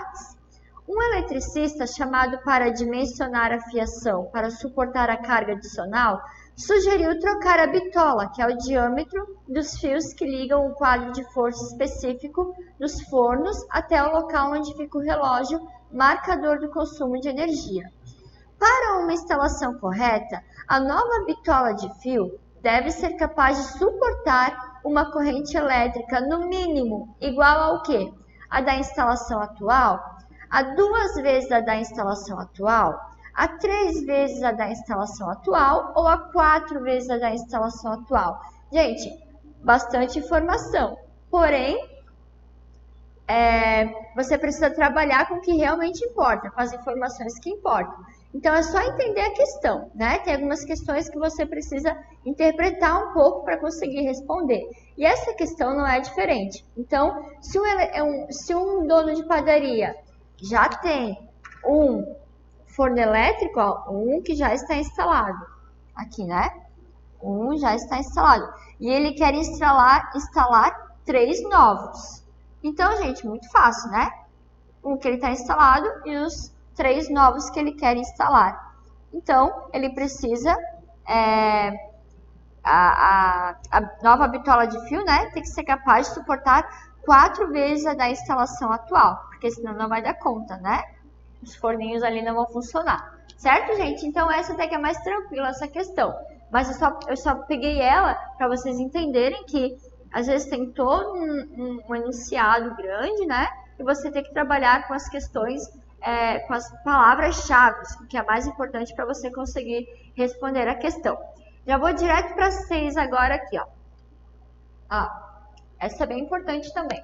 Um eletricista chamado para dimensionar a fiação para suportar a carga adicional sugeriu trocar a bitola, que é o diâmetro dos fios que ligam o quadro de força específico dos fornos até o local onde fica o relógio marcador do consumo de energia. Para uma instalação correta, a nova bitola de fio deve ser capaz de suportar uma corrente elétrica no mínimo igual ao quê? A da instalação atual, a 2 vezes a da instalação atual, a 3 vezes a da instalação atual ou a 4 vezes a da instalação atual. Gente, bastante informação. Porém, você precisa trabalhar com o que realmente importa, com as informações que importam. Então, é só entender a questão, né? Tem algumas questões que você precisa interpretar um pouco para conseguir responder. E essa questão não é diferente. Então, se um dono de padaria já tem um forno elétrico, ó, um que já está instalado. Aqui, né? Um já está instalado. E ele quer instalar 3 novos. Então, gente, muito fácil, né? Um que ele está instalado e os 3 novos que ele quer instalar. Então, ele precisa... a nova bitola de fio, né? Tem que ser capaz de suportar 4 vezes a da instalação atual. Porque senão não vai dar conta, né? Os forninhos ali não vão funcionar. Certo, gente? Então, essa até que é mais tranquila, essa questão. Mas eu só peguei ela para vocês entenderem que, às vezes, tem todo um enunciado grande, né? E você tem que trabalhar com as questões, com as palavras-chave, o que é mais importante para você conseguir responder a questão. Já vou direto para 6 agora aqui, ó. Essa é bem importante também.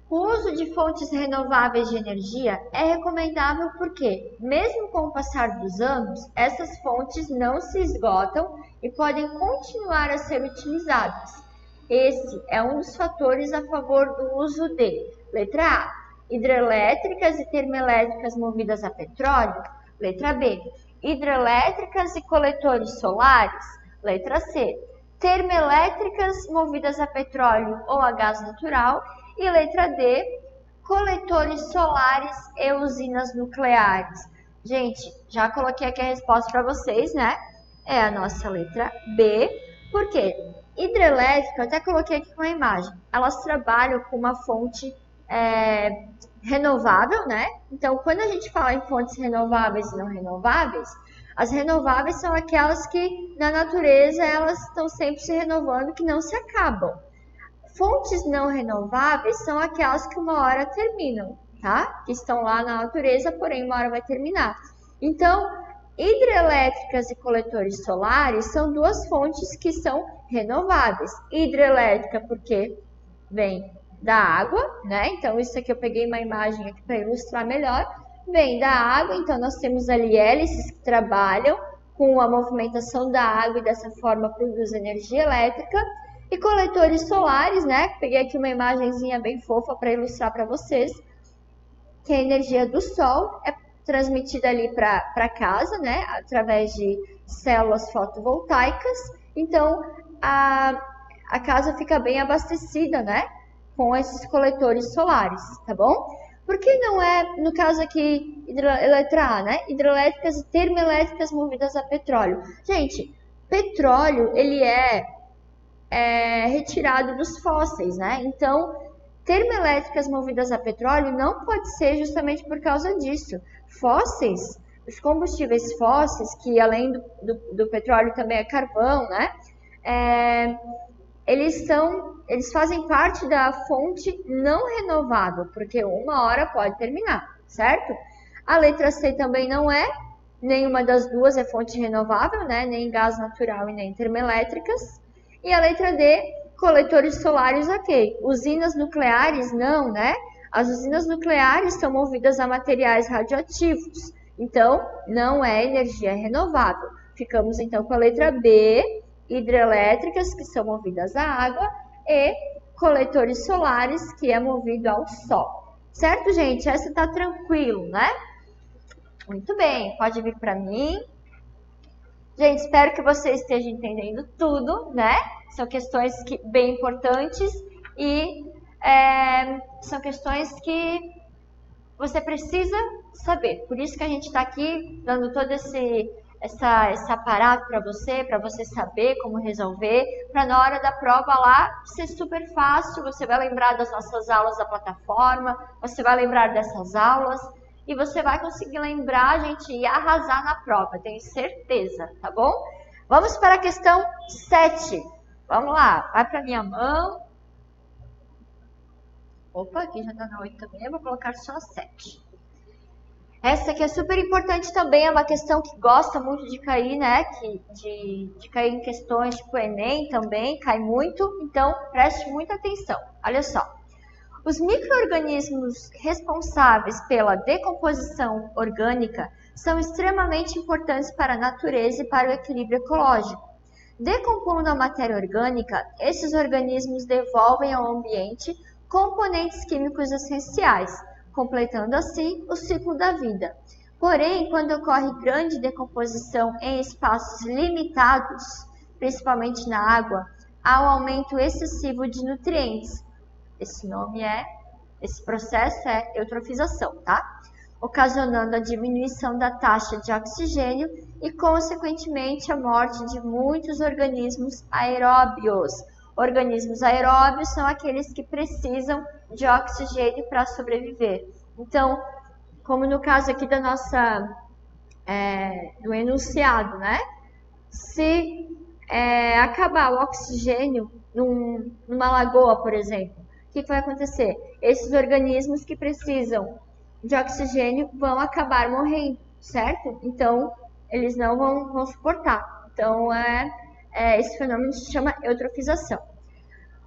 O uso de fontes renováveis de energia é recomendável porque, mesmo com o passar dos anos, essas fontes não se esgotam e podem continuar a ser utilizadas. Esse é um dos fatores a favor do uso de: letra A, hidrelétricas e termoelétricas movidas a petróleo; letra B, hidrelétricas e coletores solares; letra C, termoelétricas movidas a petróleo ou a gás natural; e letra D, coletores solares e usinas nucleares. Gente, já coloquei aqui a resposta para vocês, né? É a nossa letra B. Por quê? Hidrelétrica, eu até coloquei aqui com a imagem, elas trabalham com uma fonte renovável, né? Então, quando a gente fala em fontes renováveis e não renováveis, as renováveis são aquelas que na natureza elas estão sempre se renovando, que não se acabam. Fontes não renováveis são aquelas que uma hora terminam, tá? Que estão lá na natureza, porém uma hora vai terminar. Então, hidrelétricas e coletores solares são duas fontes que são renováveis. Hidrelétrica porque vem da água, né? Então, isso aqui eu peguei uma imagem aqui para ilustrar melhor. Vem da água, então nós temos ali hélices que trabalham com a movimentação da água e dessa forma produz energia elétrica. E coletores solares, né? Peguei aqui uma imagenzinha bem fofa para ilustrar para vocês, que a energia do sol é transmitida ali para casa, né? Através de células fotovoltaicas. Então, a casa fica bem abastecida, né? Com esses coletores solares, tá bom? Por que não é, no caso aqui, letra A, né? Hidrelétricas e termoelétricas movidas a petróleo. Gente, petróleo, ele é retirado dos fósseis, né? Então, termoelétricas movidas a petróleo não pode ser justamente por causa disso. Fósseis, os combustíveis fósseis, que além do petróleo também é carvão, né? Eles fazem parte da fonte não renovável, porque uma hora pode terminar, certo? A letra C também não é, nenhuma das duas é fonte renovável, né? Nem gás natural e nem termoelétricas. E a letra D, coletores solares, ok. Usinas nucleares, não, né? As usinas nucleares são movidas a materiais radioativos, então não é energia renovável. Ficamos então com a letra B, hidrelétricas, que são movidas à água, e coletores solares, que é movido ao sol. Certo, gente? Essa tá tranquilo, né? Muito bem, pode vir para mim. Gente, espero que você esteja entendendo tudo, né? São questões bem importantes e são questões que você precisa saber. Por isso que a gente está aqui dando todo esse aparato para você saber como resolver, para na hora da prova lá ser super fácil. Você vai lembrar das nossas aulas da plataforma, você vai lembrar dessas aulas e você vai conseguir lembrar, gente, e arrasar na prova, tenho certeza, tá bom? Vamos para a questão 7. Vamos lá, vai para minha mão. Opa, aqui já está na 8 também, eu vou colocar só 7. Essa aqui é super importante também, é uma questão que gosta muito de cair, né? De cair em questões tipo Enem também, cai muito, então preste muita atenção. Olha só. Os micro-organismos responsáveis pela decomposição orgânica são extremamente importantes para a natureza e para o equilíbrio ecológico. Decompondo a matéria orgânica, esses organismos devolvem ao ambiente componentes químicos essenciais, completando assim o ciclo da vida. Porém, quando ocorre grande decomposição em espaços limitados, principalmente na água, há um aumento excessivo de nutrientes. Esse processo é eutrofização, tá? Ocasionando a diminuição da taxa de oxigênio e, consequentemente, a morte de muitos organismos aeróbios. Organismos aeróbios são aqueles que precisam de oxigênio para sobreviver. Então, como no caso aqui da do enunciado, né? Se acabar o oxigênio numa lagoa, por exemplo, o que vai acontecer? Esses organismos que precisam de oxigênio vão acabar morrendo, certo? Então, eles não vão suportar. Então, esse fenômeno se chama eutrofização.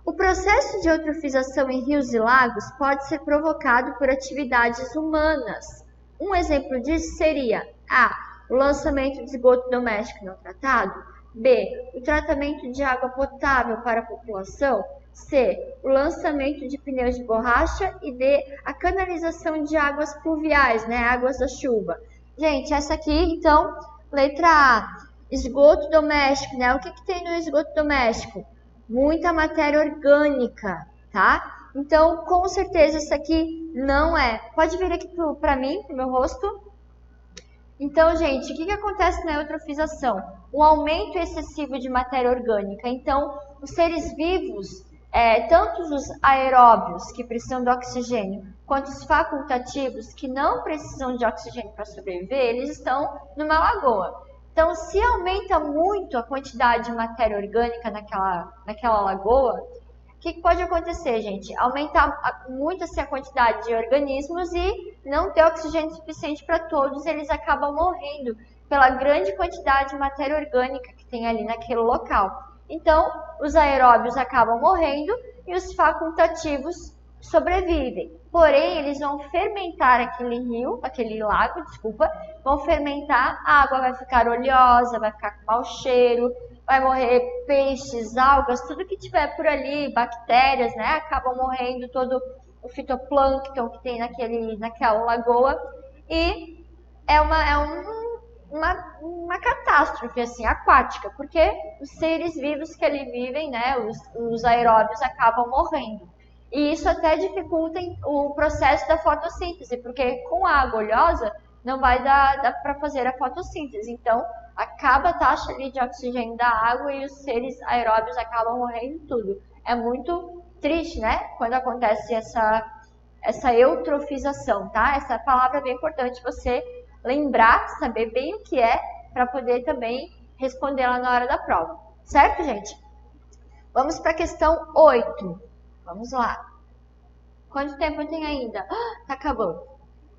O processo de eutrofização em rios e lagos pode ser provocado por atividades humanas. Um exemplo disso seria A. O lançamento de esgoto doméstico não tratado. B. O tratamento de água potável para a população. C. O lançamento de pneus de borracha. E D. A canalização de águas pluviais, né? Águas da chuva. Gente, essa aqui, então, letra A. Esgoto doméstico, né? O que tem no esgoto doméstico? Muita matéria orgânica, tá? Então, com certeza, isso aqui não é. Pode vir aqui para mim, pro meu rosto. Então, gente, o que acontece na eutrofização? Um aumento excessivo de matéria orgânica. Então, os seres vivos, tanto os aeróbios, que precisam de oxigênio, quanto os facultativos, que não precisam de oxigênio para sobreviver, eles estão numa lagoa. Então, se aumenta muito a quantidade de matéria orgânica naquela lagoa, o que pode acontecer, gente? Aumentar muito assim, a quantidade de organismos e não ter oxigênio suficiente para todos, eles acabam morrendo pela grande quantidade de matéria orgânica que tem ali naquele local. Então, os aeróbios acabam morrendo e os facultativos sobrevivem. Porém, eles vão fermentar aquele lago, vão fermentar, a água vai ficar oleosa, vai ficar com mau cheiro, vai morrer peixes, algas, tudo que tiver por ali, bactérias, né? Acabam morrendo, todo o fitoplâncton que tem naquela lagoa. E é uma catástrofe, assim, aquática, porque os seres vivos que ali vivem, né? Os aeróbios acabam morrendo. E isso até dificulta o processo da fotossíntese, porque com a água oleosa não vai dar para fazer a fotossíntese. Então, acaba a taxa ali de oxigênio da água e os seres aeróbios acabam morrendo tudo. É muito triste, né? Quando acontece essa eutrofização, tá? Essa palavra é bem importante você lembrar, saber bem o que é, para poder também responder lá na hora da prova. Certo, gente? Vamos para a questão 8. Vamos lá. Quanto tempo eu tenho ainda? Tá acabando.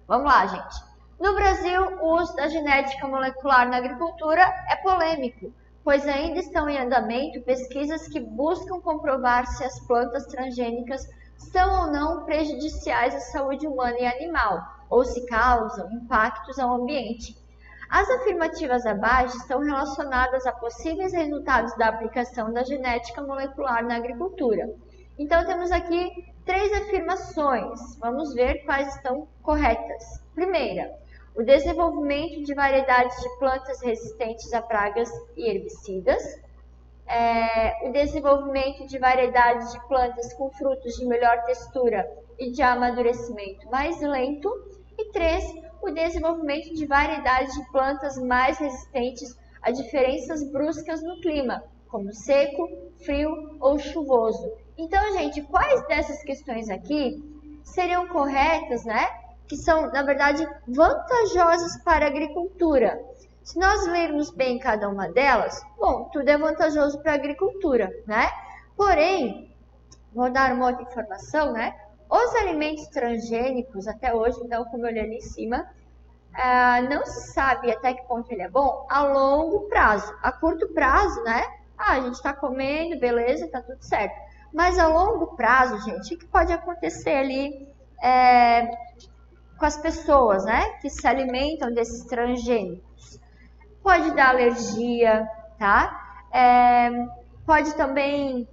Vamos lá, gente. No Brasil, o uso da genética molecular na agricultura é polêmico, pois ainda estão em andamento pesquisas que buscam comprovar se as plantas transgênicas são ou não prejudiciais à saúde humana e animal, ou se causam impactos ao ambiente. As afirmativas abaixo estão relacionadas a possíveis resultados da aplicação da genética molecular na agricultura. Então, temos aqui 3 afirmações. Vamos ver quais estão corretas. Primeira, o desenvolvimento de variedades de plantas resistentes a pragas e herbicidas. O desenvolvimento de variedades de plantas com frutos de melhor textura e de amadurecimento mais lento. E 3, o desenvolvimento de variedades de plantas mais resistentes a diferenças bruscas no clima, como seco, frio ou chuvoso. Então, gente, quais dessas questões aqui seriam corretas, né? Que são, na verdade, vantajosas para a agricultura. Se nós lermos bem cada uma delas, bom, tudo é vantajoso para a agricultura, né? Porém, vou dar uma outra informação, né? Os alimentos transgênicos, até hoje, então, como eu li ali em cima, não se sabe até que ponto ele é bom a longo prazo. A curto prazo, né? A gente está comendo, beleza, tá tudo certo. Mas a longo prazo, gente, o que pode acontecer ali com as pessoas, né? Que se alimentam desses transgênicos? Pode dar alergia, tá? Pode também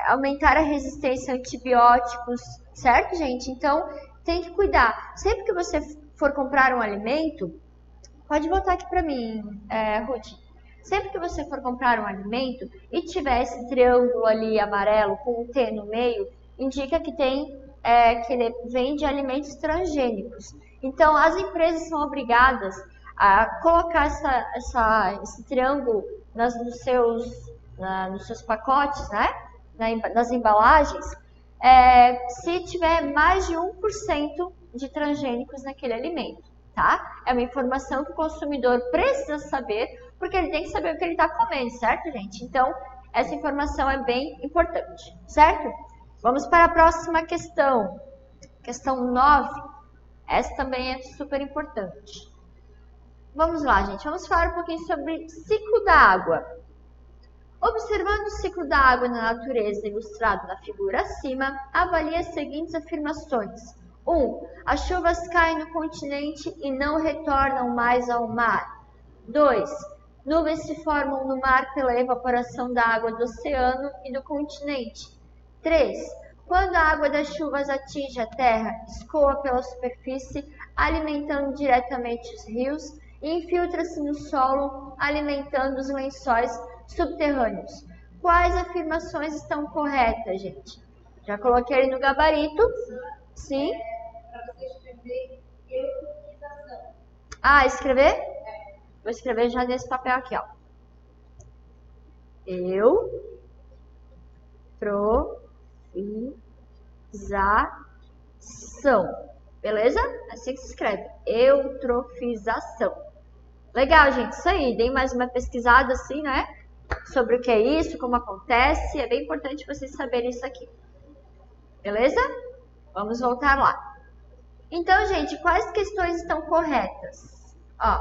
aumentar a resistência a antibióticos, certo, gente? Então, tem que cuidar. Sempre que você for comprar um alimento, pode voltar aqui para mim, Ruth. Sempre que você for comprar um alimento e tiver esse triângulo ali amarelo com um T no meio, indica que que ele vem de alimentos transgênicos. Então, as empresas são obrigadas a colocar esse triângulo nos seus pacotes, né? Nas embalagens, se tiver mais de 1% de transgênicos naquele alimento, tá? É uma informação que o consumidor precisa saber, porque ele tem que saber o que ele está comendo, certo, gente? Então, essa informação é bem importante, certo? Vamos para a próxima questão. Questão 9. Essa também é super importante. Vamos lá, gente. Vamos falar um pouquinho sobre ciclo da água. Observando o ciclo da água na natureza ilustrado na figura acima, avalie as seguintes afirmações. 1. As chuvas caem no continente e não retornam mais ao mar. 2. Nuvens se formam no mar pela evaporação da água do oceano e do continente. 3. Quando a água das chuvas atinge a terra, escoa pela superfície, alimentando diretamente os rios e infiltra-se no solo, alimentando os lençóis subterrâneos. Quais afirmações estão corretas, gente? Já coloquei ali no gabarito. Sim? Para você escrever eutrofização. Ah, escrever? Vou escrever já nesse papel aqui, ó. Eutrofização. Beleza? Assim que se escreve. Eutrofização. Legal, gente. Isso aí. Dei mais uma pesquisada assim, né? Sobre o que é isso, como acontece. É bem importante vocês saberem isso aqui. Beleza? Vamos voltar lá. Então, gente, quais questões estão corretas? Ó,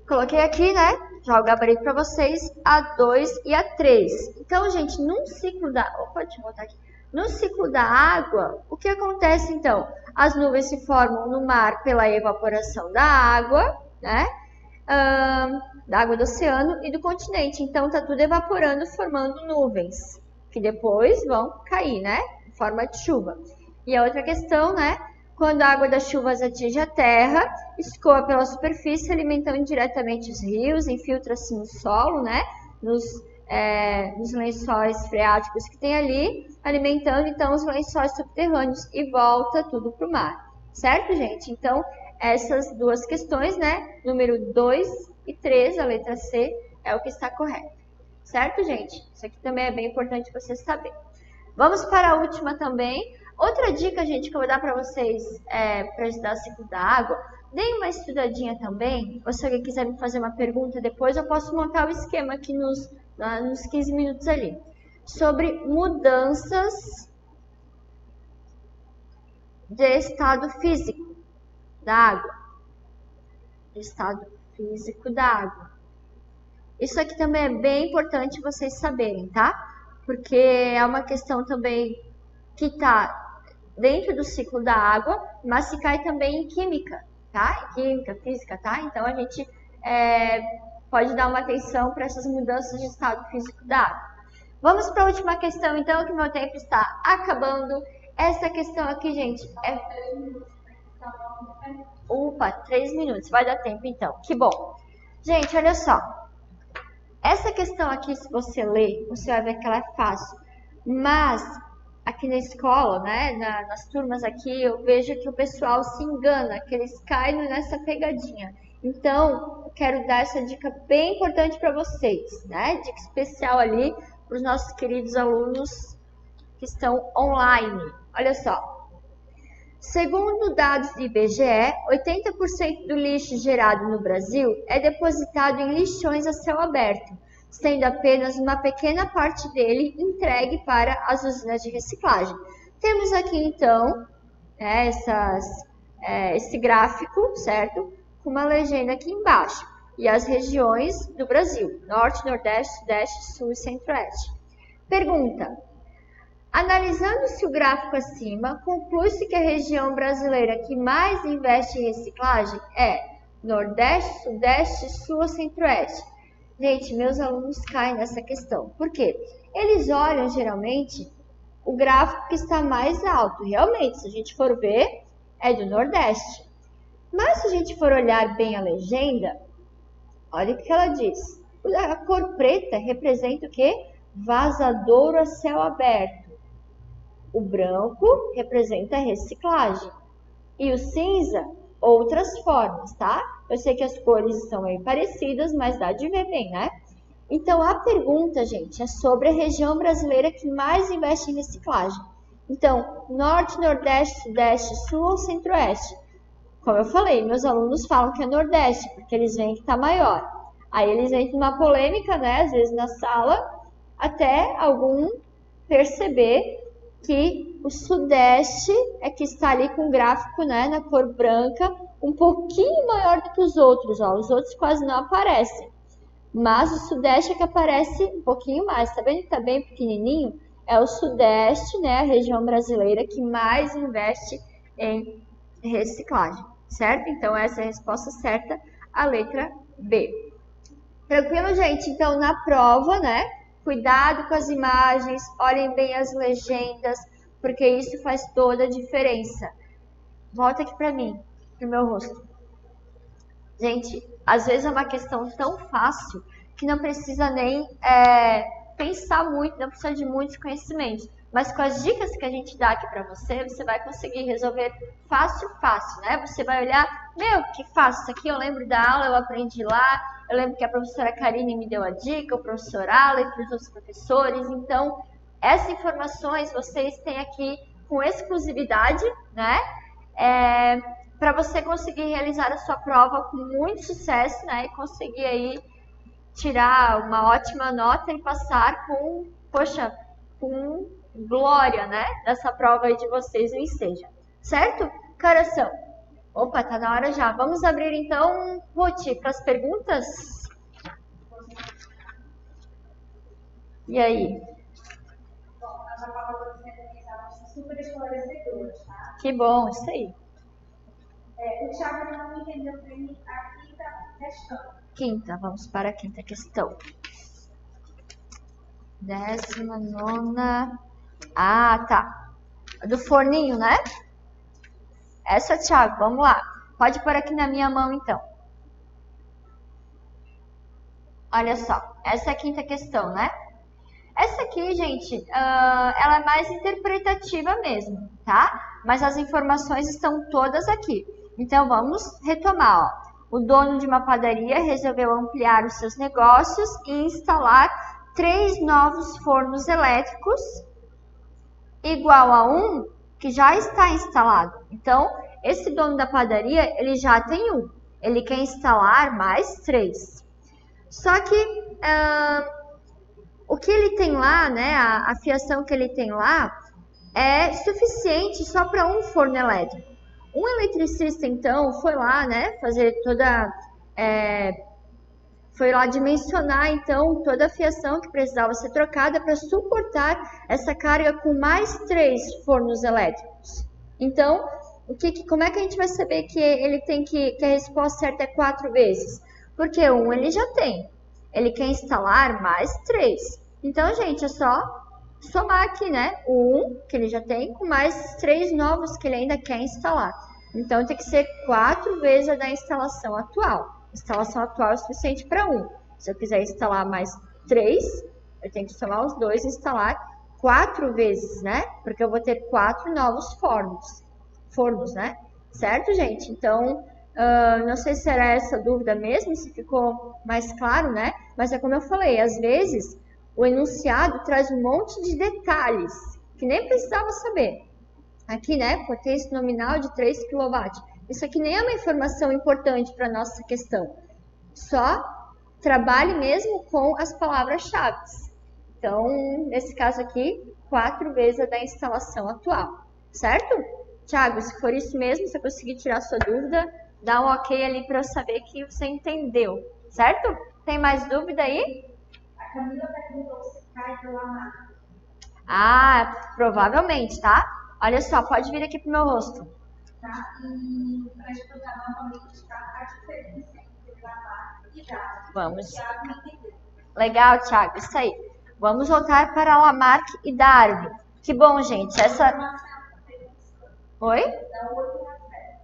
coloquei aqui, né? Já o gabarito para vocês, a 2 e a 3. Então, gente, num ciclo da... Opa, deixa eu voltar aqui. No ciclo da água, o que acontece, então? As nuvens se formam no mar pela evaporação da água, né? Da água do oceano e do continente. Então, tá tudo evaporando, formando nuvens, que depois vão cair, né? Em forma de chuva. E a outra questão, né? Quando a água das chuvas atinge a terra, escoa pela superfície, alimentando diretamente os rios, infiltra-se no solo, né? Nos lençóis freáticos que tem ali, alimentando então os lençóis subterrâneos e volta tudo para o mar. Certo, gente? Então, essas duas questões, né? Número 2 e 3, a letra C, é o que está correto. Certo, gente? Isso aqui também é bem importante você saber. Vamos para a última também. Outra dica, gente, que eu vou dar para vocês para estudar o ciclo da água, deem uma estudadinha também, ou se alguém quiser me fazer uma pergunta depois, eu posso montar o esquema aqui nos 15 minutos ali, sobre mudanças de estado físico da água. Estado físico da água. Isso aqui também é bem importante vocês saberem, tá? Porque é uma questão também que está dentro do ciclo da água, mas se cai também em química, tá? Em química, física, tá? Então a gente pode dar uma atenção para essas mudanças de estado físico da água. Vamos para a última questão, então, que meu tempo está acabando. Essa questão aqui, gente, é... Opa, 3 minutos, vai dar tempo então, que bom. Gente, olha só. Essa questão aqui, se você ler, você vai ver que ela é fácil, mas aqui na escola, né, nas turmas aqui, eu vejo que o pessoal se engana, que eles caem nessa pegadinha. Então, eu quero dar essa dica bem importante para vocês, né? Dica especial ali para os nossos queridos alunos que estão online. Olha só. Segundo dados do IBGE, 80% do lixo gerado no Brasil é depositado em lixões a céu aberto, sendo apenas uma pequena parte dele entregue para as usinas de reciclagem. Temos aqui, então, esse gráfico, certo? Com uma legenda aqui embaixo. E as regiões do Brasil: Norte, Nordeste, Sudeste, Sul e Centro-Oeste. Pergunta: analisando-se o gráfico acima, conclui-se que a região brasileira que mais investe em reciclagem é Nordeste, Sudeste, Sul ou Centro-Oeste? Gente, meus alunos caem nessa questão. Por quê? Eles olham, geralmente, o gráfico que está mais alto. Realmente, se a gente for ver, é do Nordeste. Mas se a gente for olhar bem a legenda, olha o que ela diz. A cor preta representa o quê? Vazadouro a céu aberto. O branco representa a reciclagem. E o cinza, outras formas, tá? Eu sei que as cores estão meio parecidas, mas dá de ver bem, né? Então, a pergunta, gente, é sobre a região brasileira que mais investe em reciclagem. Então, Norte, Nordeste, Sudeste, Sul ou Centro-Oeste? Como eu falei, meus alunos falam que é Nordeste, porque eles veem que está maior. Aí eles entram numa polêmica, né? Às vezes na sala, até algum perceber que o Sudeste é que está ali com o gráfico, né, na cor branca, um pouquinho maior do que os outros, ó. Os outros quase não aparecem. Mas o Sudeste é que aparece um pouquinho mais. Tá vendo que tá bem pequenininho? É o Sudeste, né, a região brasileira que mais investe em reciclagem, certo? Então essa é a resposta certa, a letra B. Tranquilo, gente? Então, na prova, né? Cuidado com as imagens, olhem bem as legendas, porque isso faz toda a diferença. Volta aqui pra mim, pro meu rosto. Gente, às vezes é uma questão tão fácil que não precisa nem pensar muito, não precisa de muitos conhecimentos. Mas com as dicas que a gente dá aqui pra você, você vai conseguir resolver fácil, né? Você vai olhar, meu, que fácil, isso aqui eu lembro da aula, eu aprendi lá, eu lembro que a professora Karine me deu a dica, o professor Aleph, os outros professores. Então, essas informações vocês têm aqui com exclusividade, né? Para você conseguir realizar a sua prova com muito sucesso, né? E conseguir aí tirar uma ótima nota e passar com, poxa, com glória, né? Dessa prova aí de vocês, o Enseja. Certo? Coração. Opa, tá na hora já. Vamos abrir então, Ruth, para as perguntas? E aí? Bom, a prova de vocês estavam super esclarecedoras, tá? Que bom, isso aí. O Thiago não entendeu bem a quinta questão. Quinta, vamos para a quinta questão. 19ª. Ah, tá. Do forninho, né? Essa, Thiago, vamos lá. Pode pôr aqui na minha mão, então. Olha só, essa é a quinta questão, né? Essa aqui, gente, ela é mais interpretativa mesmo, tá? Mas as informações estão todas aqui. Então, vamos retomar, ó. O dono de uma padaria resolveu ampliar os seus negócios e instalar 3 novos fornos elétricos igual a um que já está instalado. Então, esse dono da padaria, ele já tem um. Ele quer instalar mais 3. Só que o que ele tem lá, né, a fiação que ele tem lá, é suficiente só para um forno elétrico. Um eletricista, então, foi lá, né, fazer toda... foi lá dimensionar, então, toda a fiação que precisava ser trocada para suportar essa carga com mais 3 fornos elétricos. Então, como é que a gente vai saber que ele tem que a resposta certa é 4 vezes? Porque um ele já tem. Ele quer instalar mais 3. Então, gente, é só somar aqui, né? O 1 que ele já tem com mais 3 novos que ele ainda quer instalar. Então, tem que ser 4 vezes a da instalação atual. A instalação atual é suficiente para 1. Se eu quiser instalar mais 3, eu tenho que somar os 2 e instalar 4 vezes, né? Porque eu vou ter 4 novos fornos, né? Certo, gente? Então, não sei se era essa dúvida mesmo, se ficou mais claro, né? Mas é como eu falei, às vezes o enunciado traz um monte de detalhes que nem precisava saber. Aqui, né, potência nominal de 3 kW. Isso aqui nem é uma informação importante para a nossa questão. Só trabalhe mesmo com as palavras-chave. Então, nesse caso aqui, 4 vezes a da instalação atual. Certo? Tiago, se for isso mesmo, se eu conseguir tirar sua dúvida, dá um ok ali para eu saber que você entendeu. Certo? Tem mais dúvida aí? A Camila perguntou se cai pela marca. Ah, provavelmente, tá? Olha só, pode vir aqui pro meu rosto. Tá? E para explicar novamente, tá? A diferença entre Lamarck e Darwin. Vamos. O Thiago não entendeu. Legal, Thiago, isso aí. Vamos voltar para Lamarck e Darwin. Que bom, gente. Oi?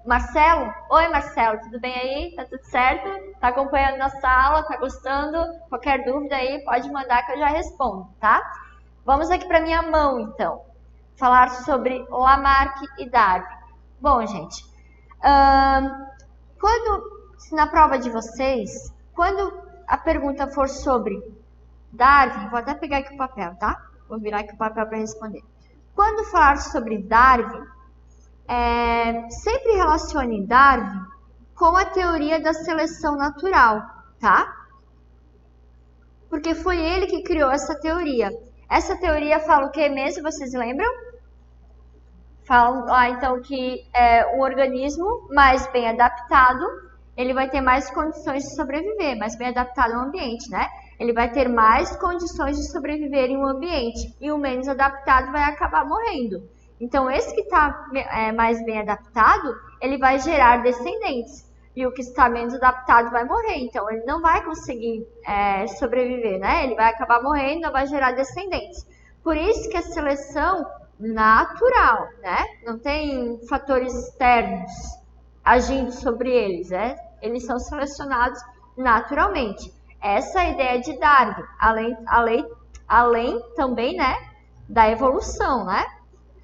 Marcelo? Oi, Marcelo, tudo bem aí? Tá tudo certo? Tá acompanhando nossa aula? Tá gostando? Qualquer dúvida aí, pode mandar que eu já respondo, tá? Vamos aqui para minha mão, então. Falar sobre Lamarck e Darwin. Bom, gente, na prova de vocês, quando a pergunta for sobre Darwin, vou até pegar aqui o papel, tá? Vou virar aqui o papel para responder. Quando falar sobre Darwin, sempre relacione Darwin com a teoria da seleção natural, tá? Porque foi ele que criou essa teoria. Essa teoria fala o que mesmo, vocês lembram? Fala lá, então, que um organismo mais bem adaptado, ele vai ter mais condições de sobreviver, mais bem adaptado ao ambiente, né? Ele vai ter mais condições de sobreviver em um ambiente, e o menos adaptado vai acabar morrendo. Então, esse que está mais bem adaptado, ele vai gerar descendentes. e o que está menos adaptado vai morrer. Então, ele não vai conseguir sobreviver, né? Ele vai acabar morrendo, não vai gerar descendentes. Por isso que a seleção natural, né? Não tem fatores externos agindo sobre eles, né? Eles são selecionados naturalmente. Essa é a ideia de Darwin, além também, né, da evolução, né?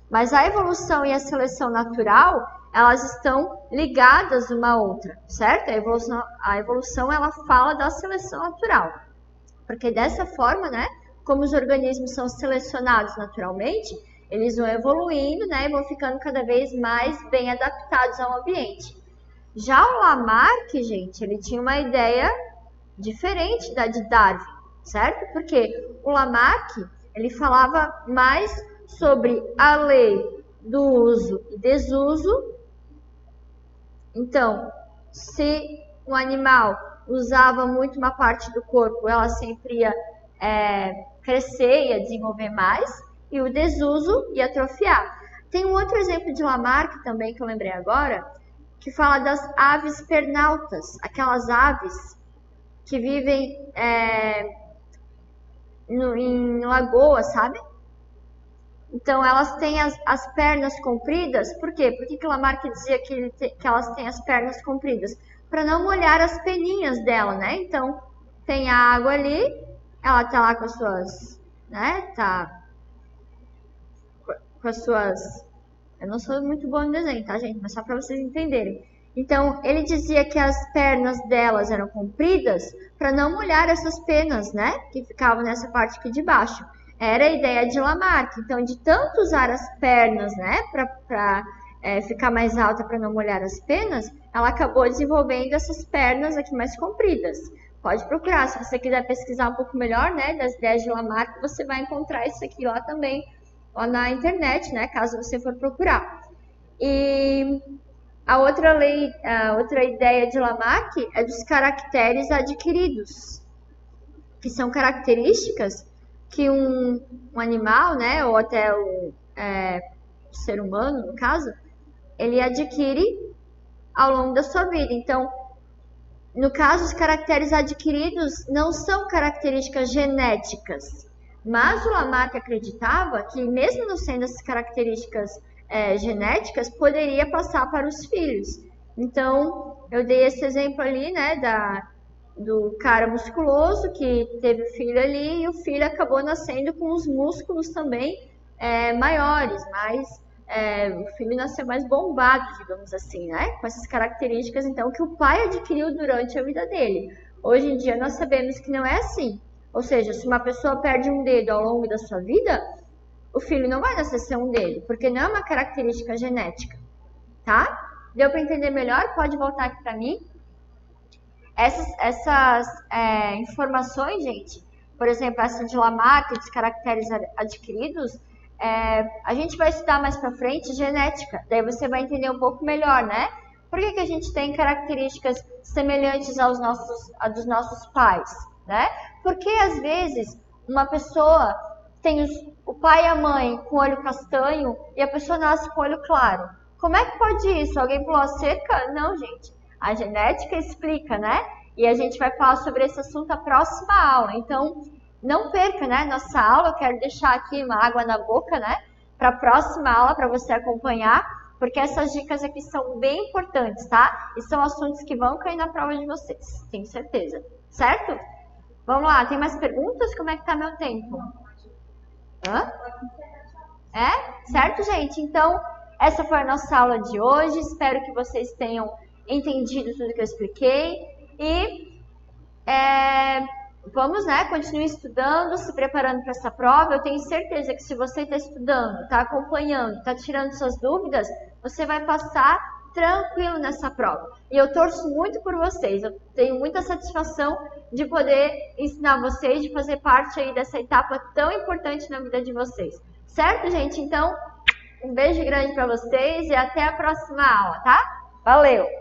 Mas a evolução e a seleção natural, elas estão ligadas uma à outra, certo? A evolução ela fala da seleção natural. Porque dessa forma, né, como os organismos são selecionados naturalmente, eles vão evoluindo, né, e vão ficando cada vez mais bem adaptados ao ambiente. Já o Lamarck, gente, ele tinha uma ideia diferente da de Darwin, certo? Porque o Lamarck, ele falava mais sobre a lei do uso e desuso. Então, se um animal usava muito uma parte do corpo, ela sempre ia crescer, ia desenvolver mais, e o desuso ia atrofiar. Tem um outro exemplo de Lamarck também, que eu lembrei agora, que fala das aves pernaltas, aquelas aves que vivem em lagoas, sabe? Então, elas têm as pernas compridas. Por quê? Por que Lamarck dizia que elas têm as pernas compridas? Para não molhar as peninhas dela, né? Então, tem a água ali, ela tá lá com as suas, né? Tá com as suas... Eu não sou muito boa no desenho, tá, gente? Mas só para vocês entenderem. Então, ele dizia que as pernas delas eram compridas para não molhar essas penas, né? Que ficavam nessa parte aqui de baixo. Era a ideia de Lamarck. Então, de tanto usar as pernas, né? Para ficar mais alta para não molhar as penas, ela acabou desenvolvendo essas pernas aqui mais compridas. Pode procurar. Se você quiser pesquisar um pouco melhor, né? Das ideias de Lamarck, você vai encontrar isso aqui lá também, lá na internet, né? Caso você for procurar. E... a outra ideia de Lamarck é dos caracteres adquiridos, que são características que um animal, né, ou até o ser humano, no caso, ele adquire ao longo da sua vida. Então, no caso, os caracteres adquiridos não são características genéticas, mas o Lamarck acreditava que, mesmo não sendo essas características genéticas, poderia passar para os filhos. Então, eu dei esse exemplo ali, né, do cara musculoso que teve o filho ali, e o filho acabou nascendo com os músculos também maiores, mas o filho nasceu mais bombado, digamos assim, né, com essas características, então, que o pai adquiriu durante a vida dele. Hoje em dia, nós sabemos que não é assim. Ou seja, se uma pessoa perde um dedo ao longo da sua vida, o filho não vai nascer ser um dedo, porque não é uma característica genética, tá? Deu para entender melhor? Pode voltar aqui para mim. Essas informações, gente, por exemplo, essa de Lamarck, dos caracteres adquiridos, a gente vai estudar mais para frente genética, daí você vai entender um pouco melhor, né? Por que a gente tem características semelhantes a dos nossos pais, né? Porque, às vezes, uma pessoa tem o pai e a mãe com olho castanho e a pessoa nasce com olho claro. Como é que pode isso? Alguém pulou a cerca? Não, gente. A genética explica, né? E a gente vai falar sobre esse assunto na próxima aula. Então, não perca, né? Nossa aula, eu quero deixar aqui uma água na boca, né? Para a próxima aula, para você acompanhar, porque essas dicas aqui são bem importantes, tá? E são assuntos que vão cair na prova de vocês, tenho certeza. Certo? Vamos lá, tem mais perguntas? Como é que tá meu tempo? Hã? Certo, gente? Então, essa foi a nossa aula de hoje. Espero que vocês tenham entendido tudo que eu expliquei. E vamos, né? Continue estudando, se preparando para essa prova. Eu tenho certeza que se você está estudando, está acompanhando, está tirando suas dúvidas, você vai passar tranquilo nessa prova. E eu torço muito por vocês. Eu tenho muita satisfação de poder ensinar vocês, de fazer parte aí dessa etapa tão importante na vida de vocês. Certo, gente? Então, um beijo grande para vocês e até a próxima aula, tá? Valeu!